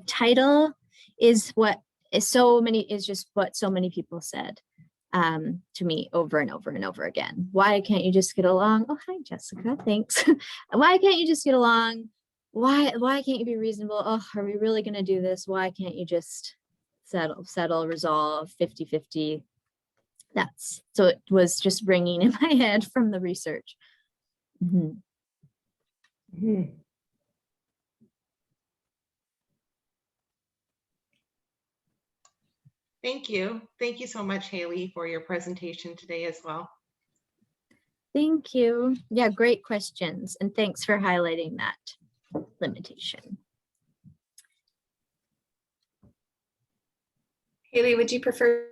title is just what so many people said to me over and over and over again. Why can't you just get along? Oh, hi, Jessica, thanks. Why can't you just get along? Why can't you be reasonable? Oh, are we really going to do this? Why can't you just settle, resolve 50-50? So it was just ringing in my head from the research. Mm-hmm. Hmm. Thank you. Thank you so much, Haley, for your presentation today as well. Thank you. Yeah, great questions. And thanks for highlighting that limitation. Haley, would you prefer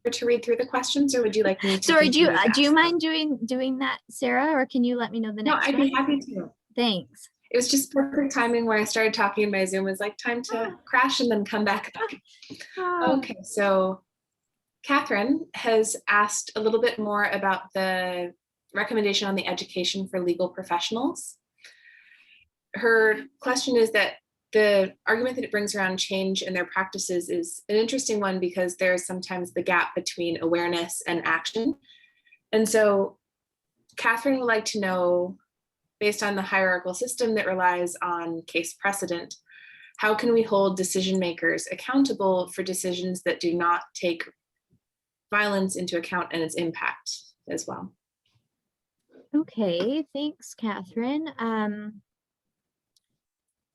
to read through the questions, or would you like me to? Sorry, do continue you to mind doing that, Sarah, or can you let me know the next No, I'd one? be happy to. Thanks. It was just perfect timing where I started talking and my Zoom was like, time to crash and then come back up. Okay, so Catherine has asked a little bit more about the recommendation on the education for legal professionals. Her question is that the argument that it brings around change in their practices is an interesting one because there's sometimes the gap between awareness and action. And so Catherine would like to know, based on the hierarchical system that relies on case precedent, how can we hold decision makers accountable for decisions that do not take violence into account and its impact as well? Okay, thanks, Catherine.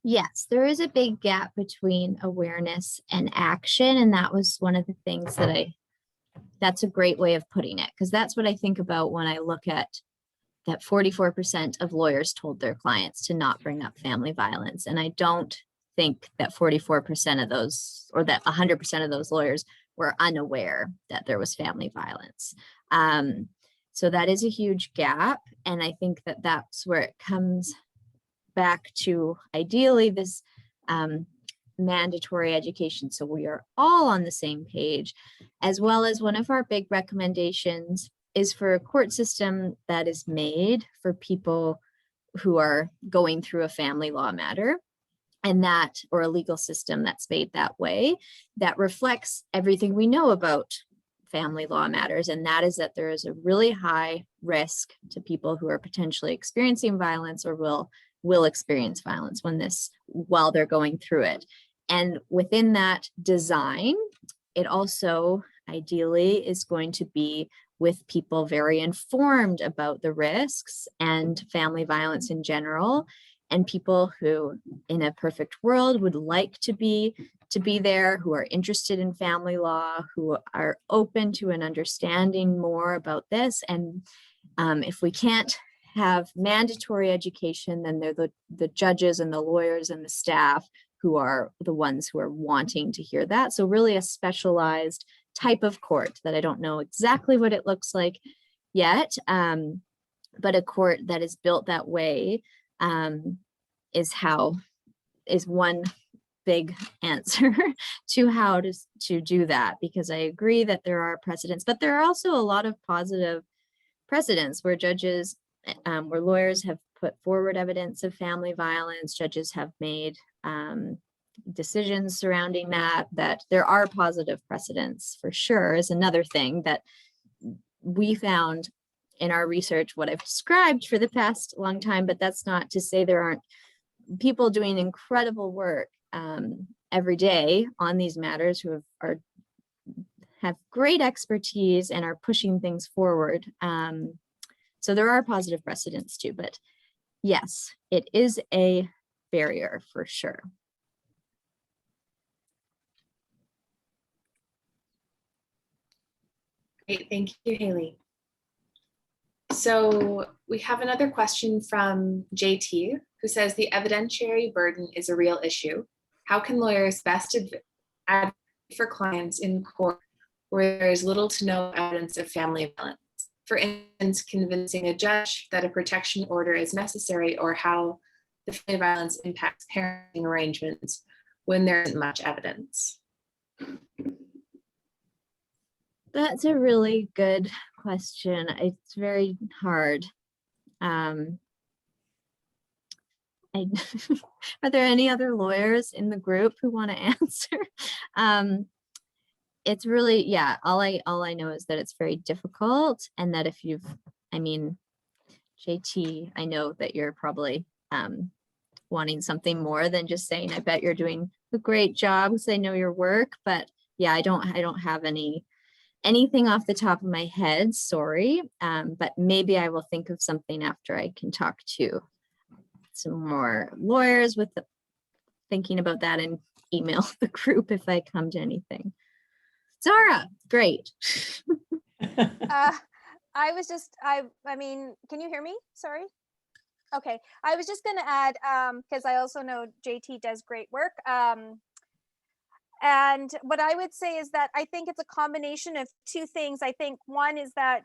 Yes, there is a big gap between awareness and action. And that was one of the things that's a great way of putting it, because that's what I think about when I look at that 44% of lawyers told their clients to not bring up family violence. And I don't think that 44% of those, or that 100% of those lawyers were unaware that there was family violence. So that is a huge gap. And I think that that's where it comes back to ideally this mandatory education. So we are all on the same page, as well as one of our big recommendations is for a court system that is made for people who are going through a family law matter, and that, or a legal system that's made that way, that reflects everything we know about family law matters. And that is that there is a really high risk to people who are potentially experiencing violence or will experience violence while they're going through it. And within that design, it also ideally is going to be with people very informed about the risks and family violence in general, and people who in a perfect world would like to be there, who are interested in family law, who are open to and understanding more about this. And if we can't have mandatory education, then they're the judges and the lawyers and the staff who are the ones who are wanting to hear that. So really a specialized type of court that I don't know exactly what it looks like yet, but a court that is built that way is one big answer to how to do that, because I agree that there are precedents, but there are also a lot of positive precedents where judges, where lawyers have put forward evidence of family violence, judges have made decisions surrounding that there are positive precedents for sure, is another thing that we found in our research, what I've described for the past long time, but that's not to say there aren't people doing incredible work every day on these matters who have great expertise and are pushing things forward. So there are positive precedents too, but yes, it is a barrier for sure. Great, thank you, Haley. So we have another question from JT, who says the evidentiary burden is a real issue. How can lawyers best advocate for clients in court where there is little to no evidence of family violence? For instance, convincing a judge that a protection order is necessary, or how the family violence impacts parenting arrangements when there isn't much evidence. That's a really good question. It's very hard. Are there any other lawyers in the group who want to answer? It's really, yeah, all I know is that it's very difficult, and that if JT, I know that you're probably wanting something more than just saying, I bet you're doing a great job because I know your work, but yeah, I don't have anything off the top of my head, sorry, but maybe I will think of something after I can talk to some more lawyers with thinking about that and email the group if I come to anything. Zara, great. I mean, can you hear me? Sorry. Okay, I was just going to add, because I also know JT does great work. And what I would say is that I think it's a combination of two things. I think one is that,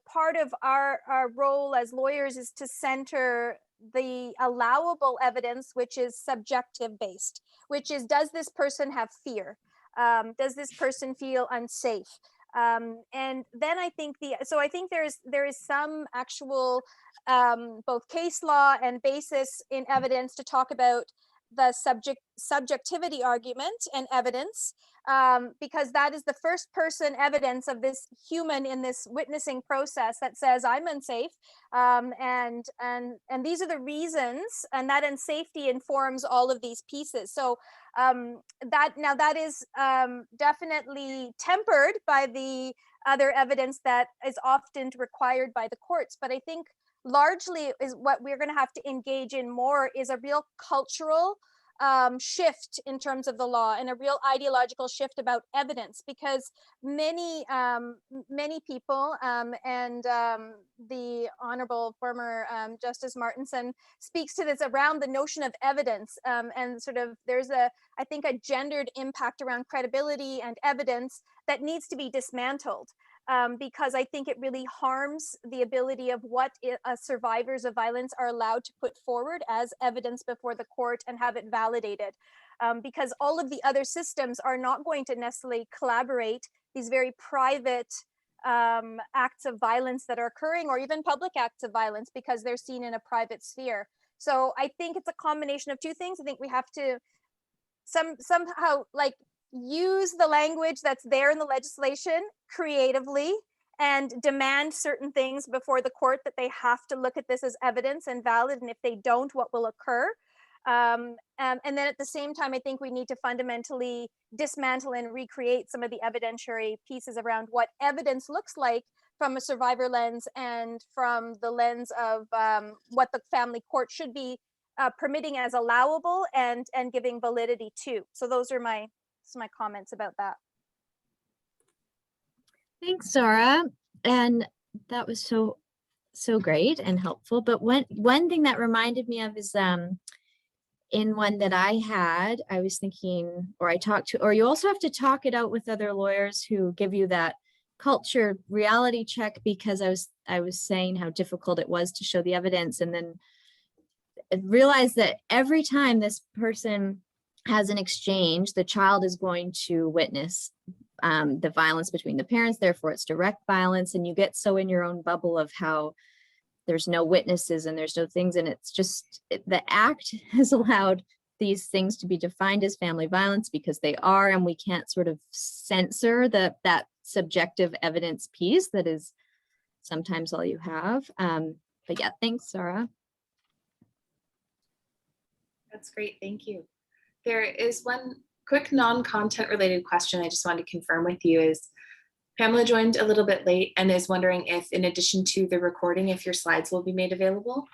part of our role as lawyers is to center the allowable evidence, which is subjective based, which is, does this person have fear? Does this person feel unsafe? And then I think there is some actual both case law and basis in evidence to talk about the subjectivity argument and evidence, because that is the first person evidence of this human in this witnessing process that says I'm unsafe, and these are the reasons, and that unsafety informs all of these pieces. So that is definitely tempered by the other evidence that is often required by the courts, but I think largely is what we're going to have to engage in more is a real cultural shift in terms of the law, and a real ideological shift about evidence, because many people, and the Honorable former Justice Martinson speaks to this around the notion of evidence, and sort of there's I think a gendered impact around credibility and evidence that needs to be dismantled. Because I think it really harms the ability of what survivors of violence are allowed to put forward as evidence before the court and have it validated. Because all of the other systems are not going to necessarily collaborate these very private acts of violence that are occurring, or even public acts of violence, because they're seen in a private sphere. So I think it's a combination of two things. I think we have to somehow like use the language that's there in the legislation creatively and demand certain things before the court, that they have to look at this as evidence and valid, and if they don't, what will occur. And then at the same time, I think we need to fundamentally dismantle and recreate some of the evidentiary pieces around what evidence looks like from a survivor lens, and from the lens of what the family court should be permitting as allowable and giving validity to. So those are my comments about that. Thanks, Zara. And that was so great and helpful. But one thing that reminded me of is in one that I had, I was thinking, or I talked to, or you also have to talk it out with other lawyers who give you that culture reality check, because I was saying how difficult it was to show the evidence, and then realize that every time this person has an exchange, the child is going to witness the violence between the parents, therefore it's direct violence, and you get so in your own bubble of how there's no witnesses and there's no things, and it's just the act has allowed these things to be defined as family violence because they are, and we can't sort of censor that subjective evidence piece that is sometimes all you have. But yeah, thanks, Sarah. That's great, thank you. There is one quick non-content related question I just wanted to confirm with you is, Pamela joined a little bit late and is wondering if, in addition to the recording, if your slides will be made available?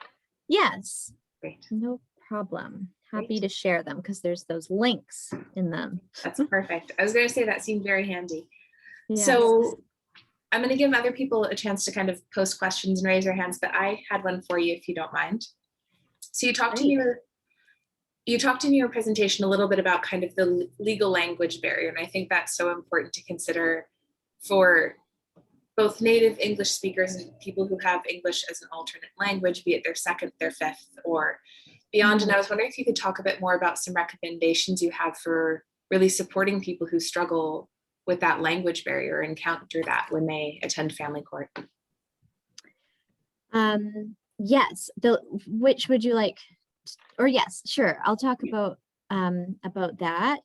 Yes. Great. No problem. Happy Great. to share them because there's those links in them. That's perfect. I was going to say that seemed very handy. Yes. So I'm going to give other people a chance to kind of post questions and raise their hands, but I had one for you if you don't mind. So you talked in your presentation a little bit about kind of the legal language barrier, and I think that's so important to consider for both native English speakers and people who have English as an alternate language, be it their second, their fifth, or beyond. And I was wondering if you could talk a bit more about some recommendations you have for really supporting people who struggle with that language barrier and encounter that when they attend family court. Yes, which would you like? Or yes, sure. I'll talk about that,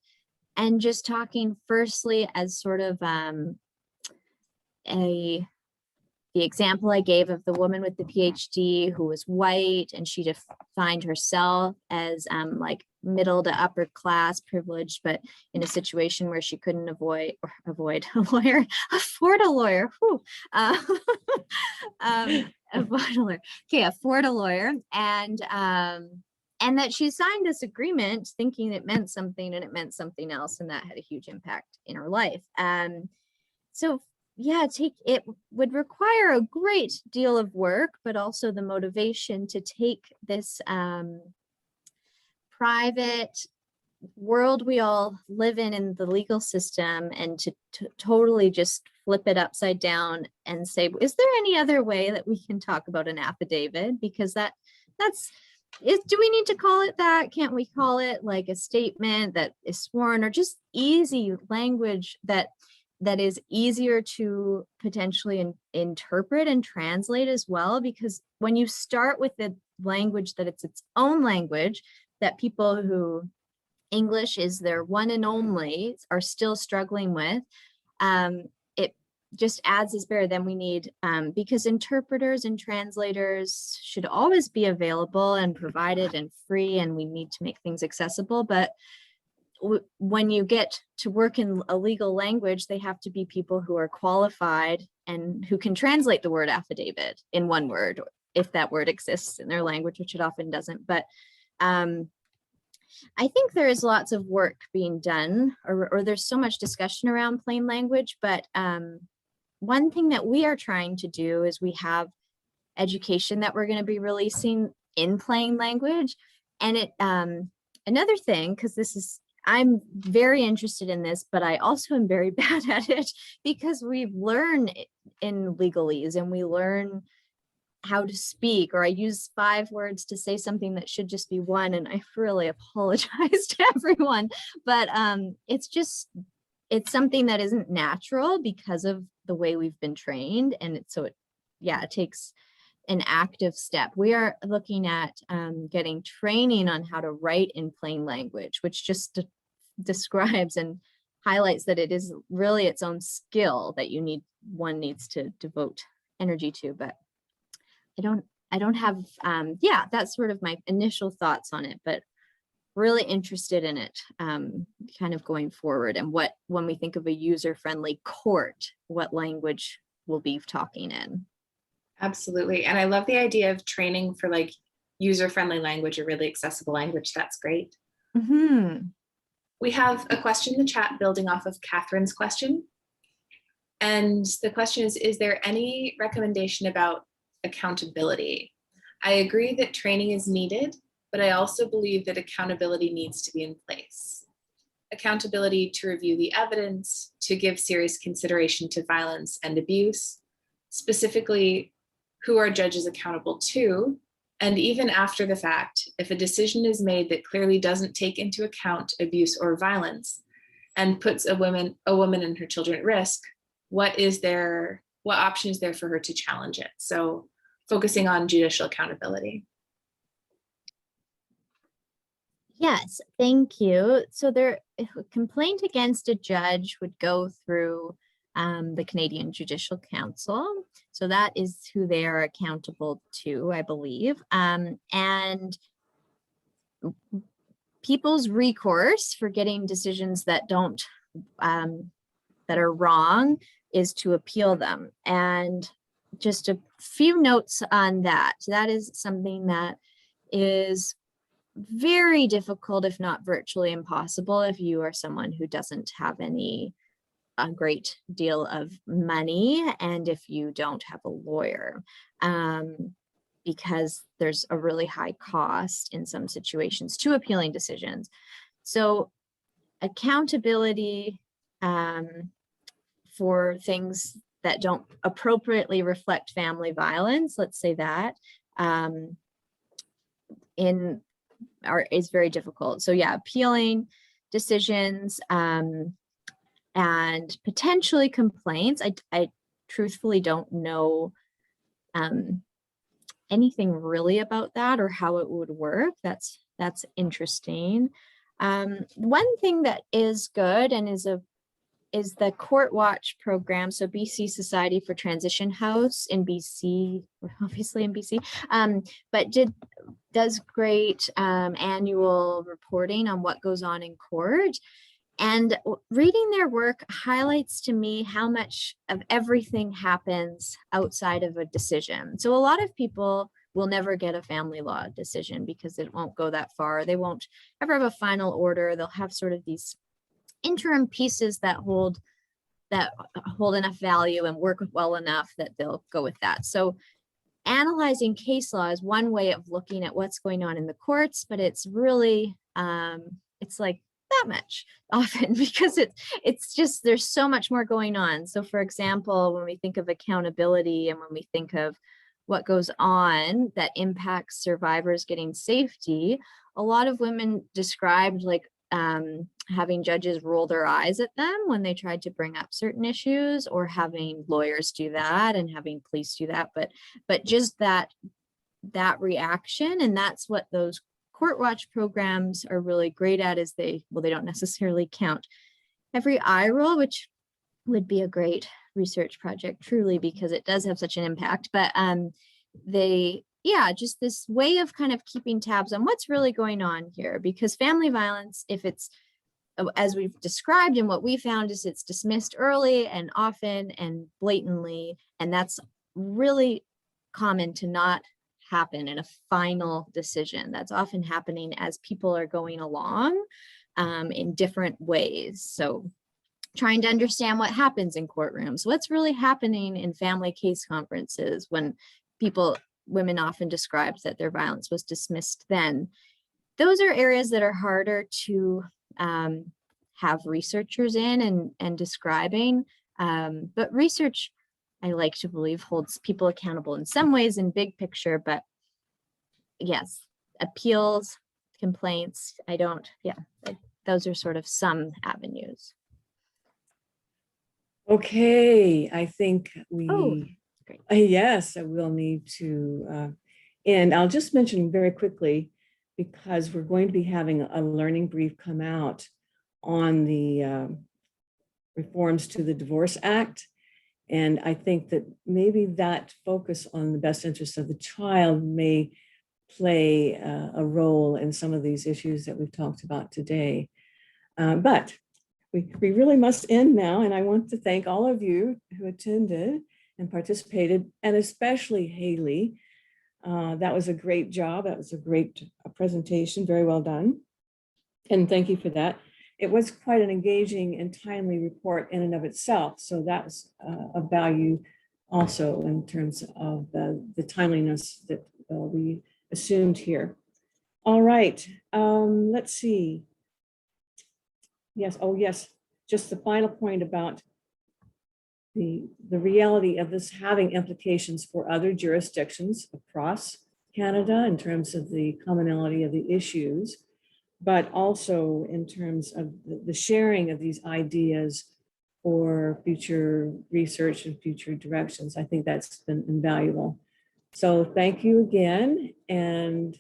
and just talking firstly as sort of the example I gave of the woman with the PhD who was white, and she defined herself as like middle to upper class privileged, but in a situation where she couldn't avoid a lawyer, afford a lawyer. Avoid a lawyer. Okay, afford a lawyer, and that she signed this agreement thinking it meant something, and it meant something else, and that had a huge impact in her life. So yeah, it would require a great deal of work, but also the motivation to take this private world we all live in the legal system, and to totally just flip it upside down and say, is there any other way that we can talk about an affidavit? Because do we need to call it that? Can't we call it like a statement that is sworn, or just easy language that is easier to potentially interpret and translate as well? Because when you start with the language that it's its own language, that people who English is their one and only are still struggling with, it just adds this barrier. Then we need, because interpreters and translators should always be available and provided and free, and we need to make things accessible. But when you get to work in a legal language, they have to be people who are qualified and who can translate the word affidavit in one word, if that word exists in their language, which it often doesn't. But I think there is lots of work being done, or there's so much discussion around plain language. But one thing that we are trying to do is we have education that we're going to be releasing in plain language. And another thing, because I'm very interested in this, but I also am very bad at it, because we learn in legalese and we learn how to speak, or I use 5 words to say something that should just be 1. And I really apologize to everyone, but it's something that isn't natural because of the way we've been trained. And it takes an active step. We are looking at getting training on how to write in plain language, which just describes and highlights that it is really its own skill that one needs to devote energy to. But I don't have, that's sort of my initial thoughts on it, but really interested in it kind of going forward, and when we think of a user-friendly court, what language we'll be talking in. Absolutely. And I love the idea of training for like user-friendly language or really accessible language. That's great. Mm-hmm. We have a question in the chat building off of Catherine's question. And the question is there any recommendation about accountability? I agree that training is needed, but I also believe that accountability needs to be in place. Accountability to review the evidence, to give serious consideration to violence and abuse, specifically who are judges accountable to, and even after the fact, if a decision is made that clearly doesn't take into account abuse or violence and puts a woman and her children at risk, what option is there for her to challenge it? So focusing on judicial accountability. Yes, thank you. So if a complaint against a judge would go through the Canadian Judicial Council. So that is who they are accountable to, I believe. And people's recourse for getting decisions that that are wrong is to appeal them. And just a few notes on that. That is something that is very difficult, if not virtually impossible, if you are someone who doesn't have a great deal of money, and if you don't have a lawyer, because there's a really high cost in some situations to appealing decisions. So accountability for things that don't appropriately reflect family violence, let's say that, is very difficult. So yeah, appealing decisions and potentially complaints. I truthfully don't know anything really about that or how it would work. That's interesting. One thing that is good and is the Court Watch program. So BC Society for Transition House in BC, obviously in BC, but does great annual reporting on what goes on in court. And reading their work highlights to me how much of everything happens outside of a decision. So a lot of people will never get a family law decision because it won't go that far. They won't ever have a final order. They'll have sort of these interim pieces that hold enough value and work well enough that they'll go with that. So analyzing case law is one way of looking at what's going on in the courts, but it's really, it's like that much often because it's just, there's so much more going on. So for example, when we think of accountability and when we think of what goes on that impacts survivors getting safety, a lot of women described like having judges roll their eyes at them when they tried to bring up certain issues, or having lawyers do that and having police do that, but just that reaction. And that's what those Court Watch programs are really great at, is they don't necessarily count every eye roll, which would be a great research project truly, because it does have such an impact. But just this way of kind of keeping tabs on what's really going on here, because family violence, if it's, as we've described and what we found, is it's dismissed early and often and blatantly, and that's really common to not happen in a final decision. That's often happening as people are going along in different ways. So trying to understand what happens in courtrooms, what's really happening in family case conferences when women often described that their violence was dismissed then. Those are areas that are harder to have researchers in and describing, but research, I like to believe, holds people accountable in some ways in big picture. But yes, appeals, complaints, those are sort of some avenues. Okay, I think we, great. yes, we'll need to end. I'll just mention very quickly, because we're going to be having a learning brief come out on the reforms to the Divorce Act. And I think that maybe that focus on the best interest of the child may play a role in some of these issues that we've talked about today. But we really must end now. And I want to thank all of you who attended and participated, and especially Haley. That was a great job. That was a great presentation. Very well done. And thank you for that. It was quite an engaging and timely report in and of itself. So that was of value also in terms of the timeliness that we assumed here. All right, let's see. Yes, oh yes, just the final point about the reality of this having implications for other jurisdictions across Canada in terms of the commonality of the issues, but also in terms of the sharing of these ideas for future research and future directions. I think that's been invaluable. So thank you again. And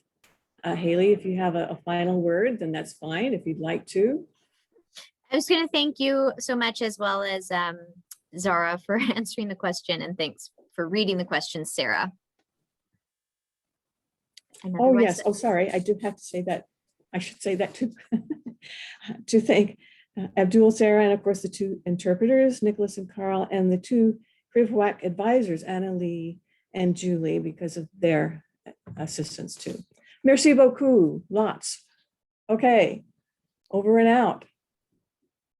Haley, if you have a final word, then that's fine if you'd like to. I was going to thank you so much, as well as Zara, for answering the question, and thanks for reading the questions, Sarah. And Oh, otherwise, yes. Oh, sorry. I did have to say that. I should say that too. To thank Abdul, Sarah, and of course the two interpreters, Nicholas and Carl, and the two Hrymak advisors, Anna Lee and Julie, because of their assistance too. Merci beaucoup. Lots. Okay. Over and out.